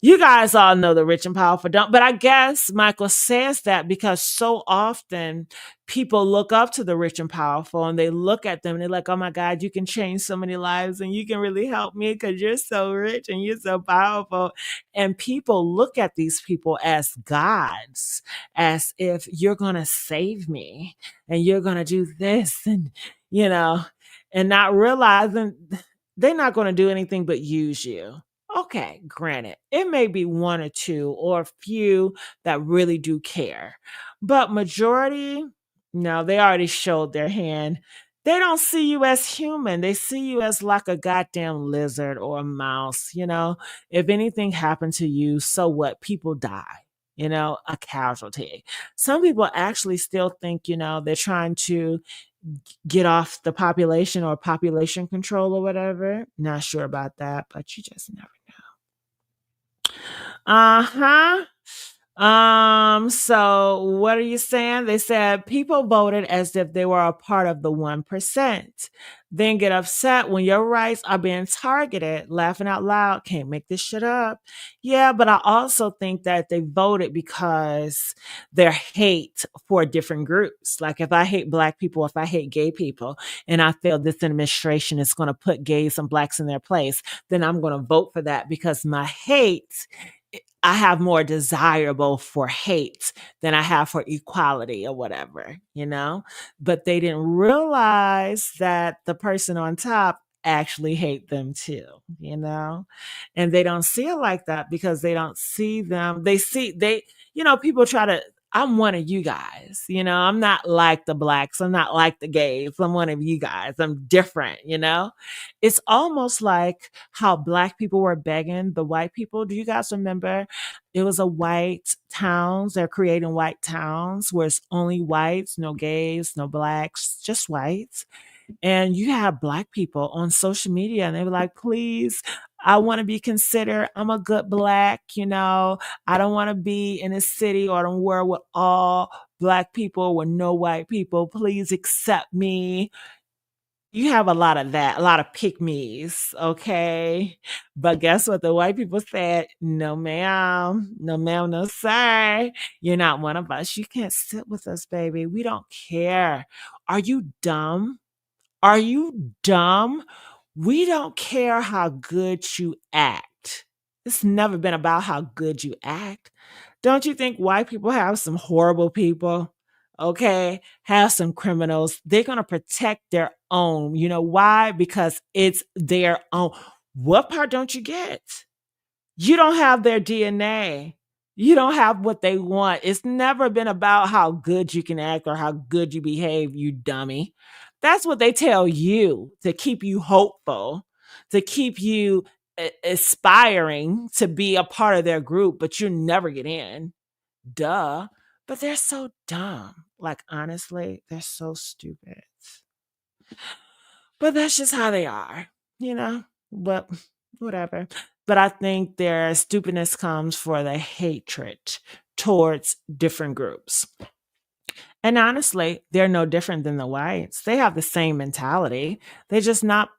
You guys all know the rich and powerful don't, but I guess Michael says that because so often people look up to the rich and powerful and they look at them and they're like, oh my God, you can change so many lives and you can really help me because you're so rich and you're so powerful. And people look at these people as gods, as if you're going to save me and you're going to do this and not realizing they're not going to do anything but use you. Okay, granted, it may be one or two or a few that really do care, but majority, no, they already showed their hand. They don't see you as human. They see you as like a goddamn lizard or a mouse. If anything happened to you, so what? People die, a casualty. Some people actually still think, they're trying to get off the population or population control or whatever. Not sure about that, but you just never know. So what are you saying? They said people voted as if they were a part of the 1%, then get upset when your rights are being targeted, laughing out loud. Can't make this shit up. Yeah, but I also think that they voted because their hate for different groups. Like if I hate Black people, if I hate gay people, and I feel this administration is going to put gays and Blacks in their place, then I'm going to vote for that because my hate, I have more desirable for hate than I have for equality or whatever, but they didn't realize that the person on top actually hate them too, and they don't see it like that because they don't see them. People try to I'm one of you guys. I'm not like the blacks. I'm not like the gays. I'm one of you guys. I'm different. It's almost like how black people were begging the white people. Do you guys remember? It was a white towns. They're creating white towns where it's only whites, no gays, no blacks, just whites. And you have black people on social media and they were like, please, I want to be considered. I'm a good black. I don't want to be in a city or in a world with all black people with no white people. Please accept me. You have a lot of that, a lot of pick me's, okay? But guess what? The white people said, no, ma'am, no, ma'am, no, sir. You're not one of us. You can't sit with us, baby. We don't care. Are you dumb? Are you dumb? We don't care how good you act. It's never been about how good you act. Don't you think white people have some horrible people? Okay, have some criminals. They're going to protect their own. You know why? Because it's their own. What part don't you get? You don't have their DNA. You don't have what they want. It's never been about how good you can act or how good you behave, you dummy. That's what they tell you to keep you hopeful, to keep you aspiring to be a part of their group, but you never get in. Duh. But they're so dumb. Like, honestly, they're so stupid. But that's just how they are. But whatever. But I think their stupidness comes for the hatred towards different groups. And honestly, they're no different than the whites. They have the same mentality. They're just not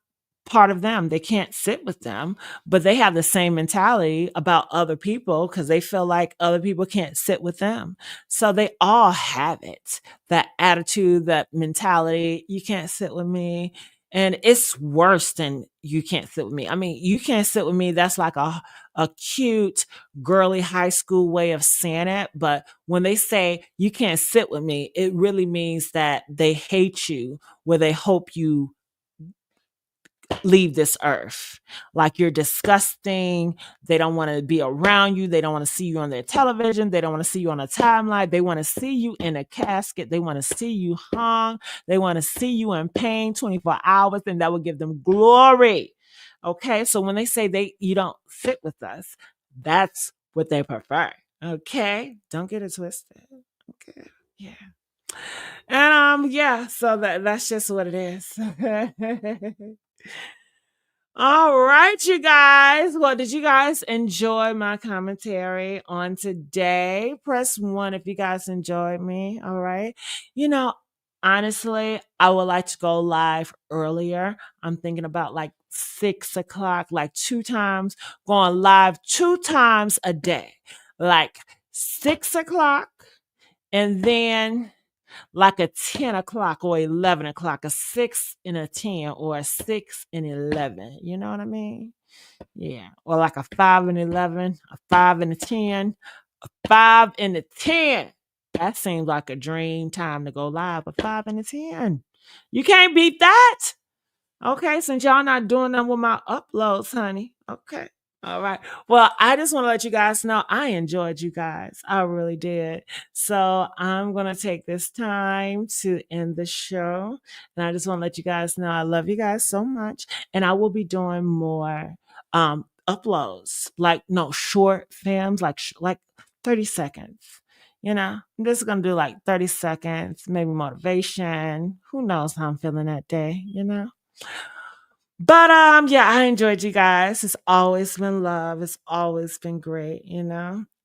part of them. They can't sit with them, but they have the same mentality about other people because they feel like other people can't sit with them. So they all have it. That attitude, that mentality, you can't sit with me. And it's worse than you can't sit with me. I mean, you can't sit with me. That's like a cute, girly high school way of saying it. But when they say you can't sit with me, it really means that they hate you, where they hope you leave this earth. Like you're disgusting. They don't want to be around you. They don't want to see you on their television. They don't want to see you on a timeline. They want to see you in a casket. They want to see you hung. They want to see you in pain 24 hours, and that will give them glory. Okay. So when they say you don't fit with us, that's what they prefer. Okay. Don't get it twisted. Okay. Yeah. And yeah, so that's just what it is. All right, you guys. Well, did you guys enjoy my commentary on today? Press one if you guys enjoyed me. All right. You know, honestly, I would like to go live earlier. I'm thinking about like 6 o'clock, like going live 2 times a day, like 6 o'clock, and then like a 10 o'clock or 11 o'clock, a 6 and a 10 or a 6 and 11. You know what I mean? Yeah. Or like a 5 and 11, a 5 and a 10, a 5 and a 10. That seems like a dream time to go live, a 5 and a 10. You can't beat that. Okay, since y'all not doing them with my uploads, honey. Okay. All right. Well, I just want to let you guys know I enjoyed you guys. I really did. So I'm going to take this time to end the show. And I just want to let you guys know I love you guys so much. And I will be doing more uploads, like no short films, like 30 seconds. I'm just going to do like 30 seconds, maybe motivation. Who knows how I'm feeling that day. But yeah, I enjoyed you guys. It's always been love. It's always been great. And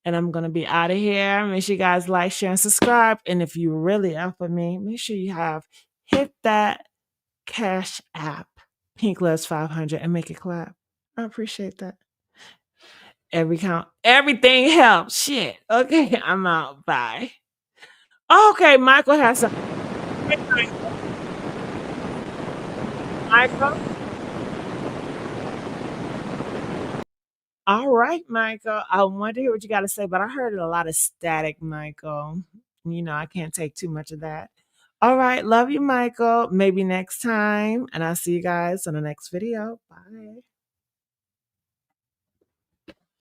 I'm gonna be out of here. Make sure you guys like, share, and subscribe. And if you really up with me, make sure you hit that Cash App, Pink Lips 500, and make it clap. I appreciate that. Everything helps. Shit. Okay, I'm out. Bye. Okay, Michael has some. Michael. All right, Michael. I want to hear what you got to say, but I heard a lot of static, Michael. I can't take too much of that. All right. Love you, Michael. Maybe next time. And I'll see you guys on the next video. Bye.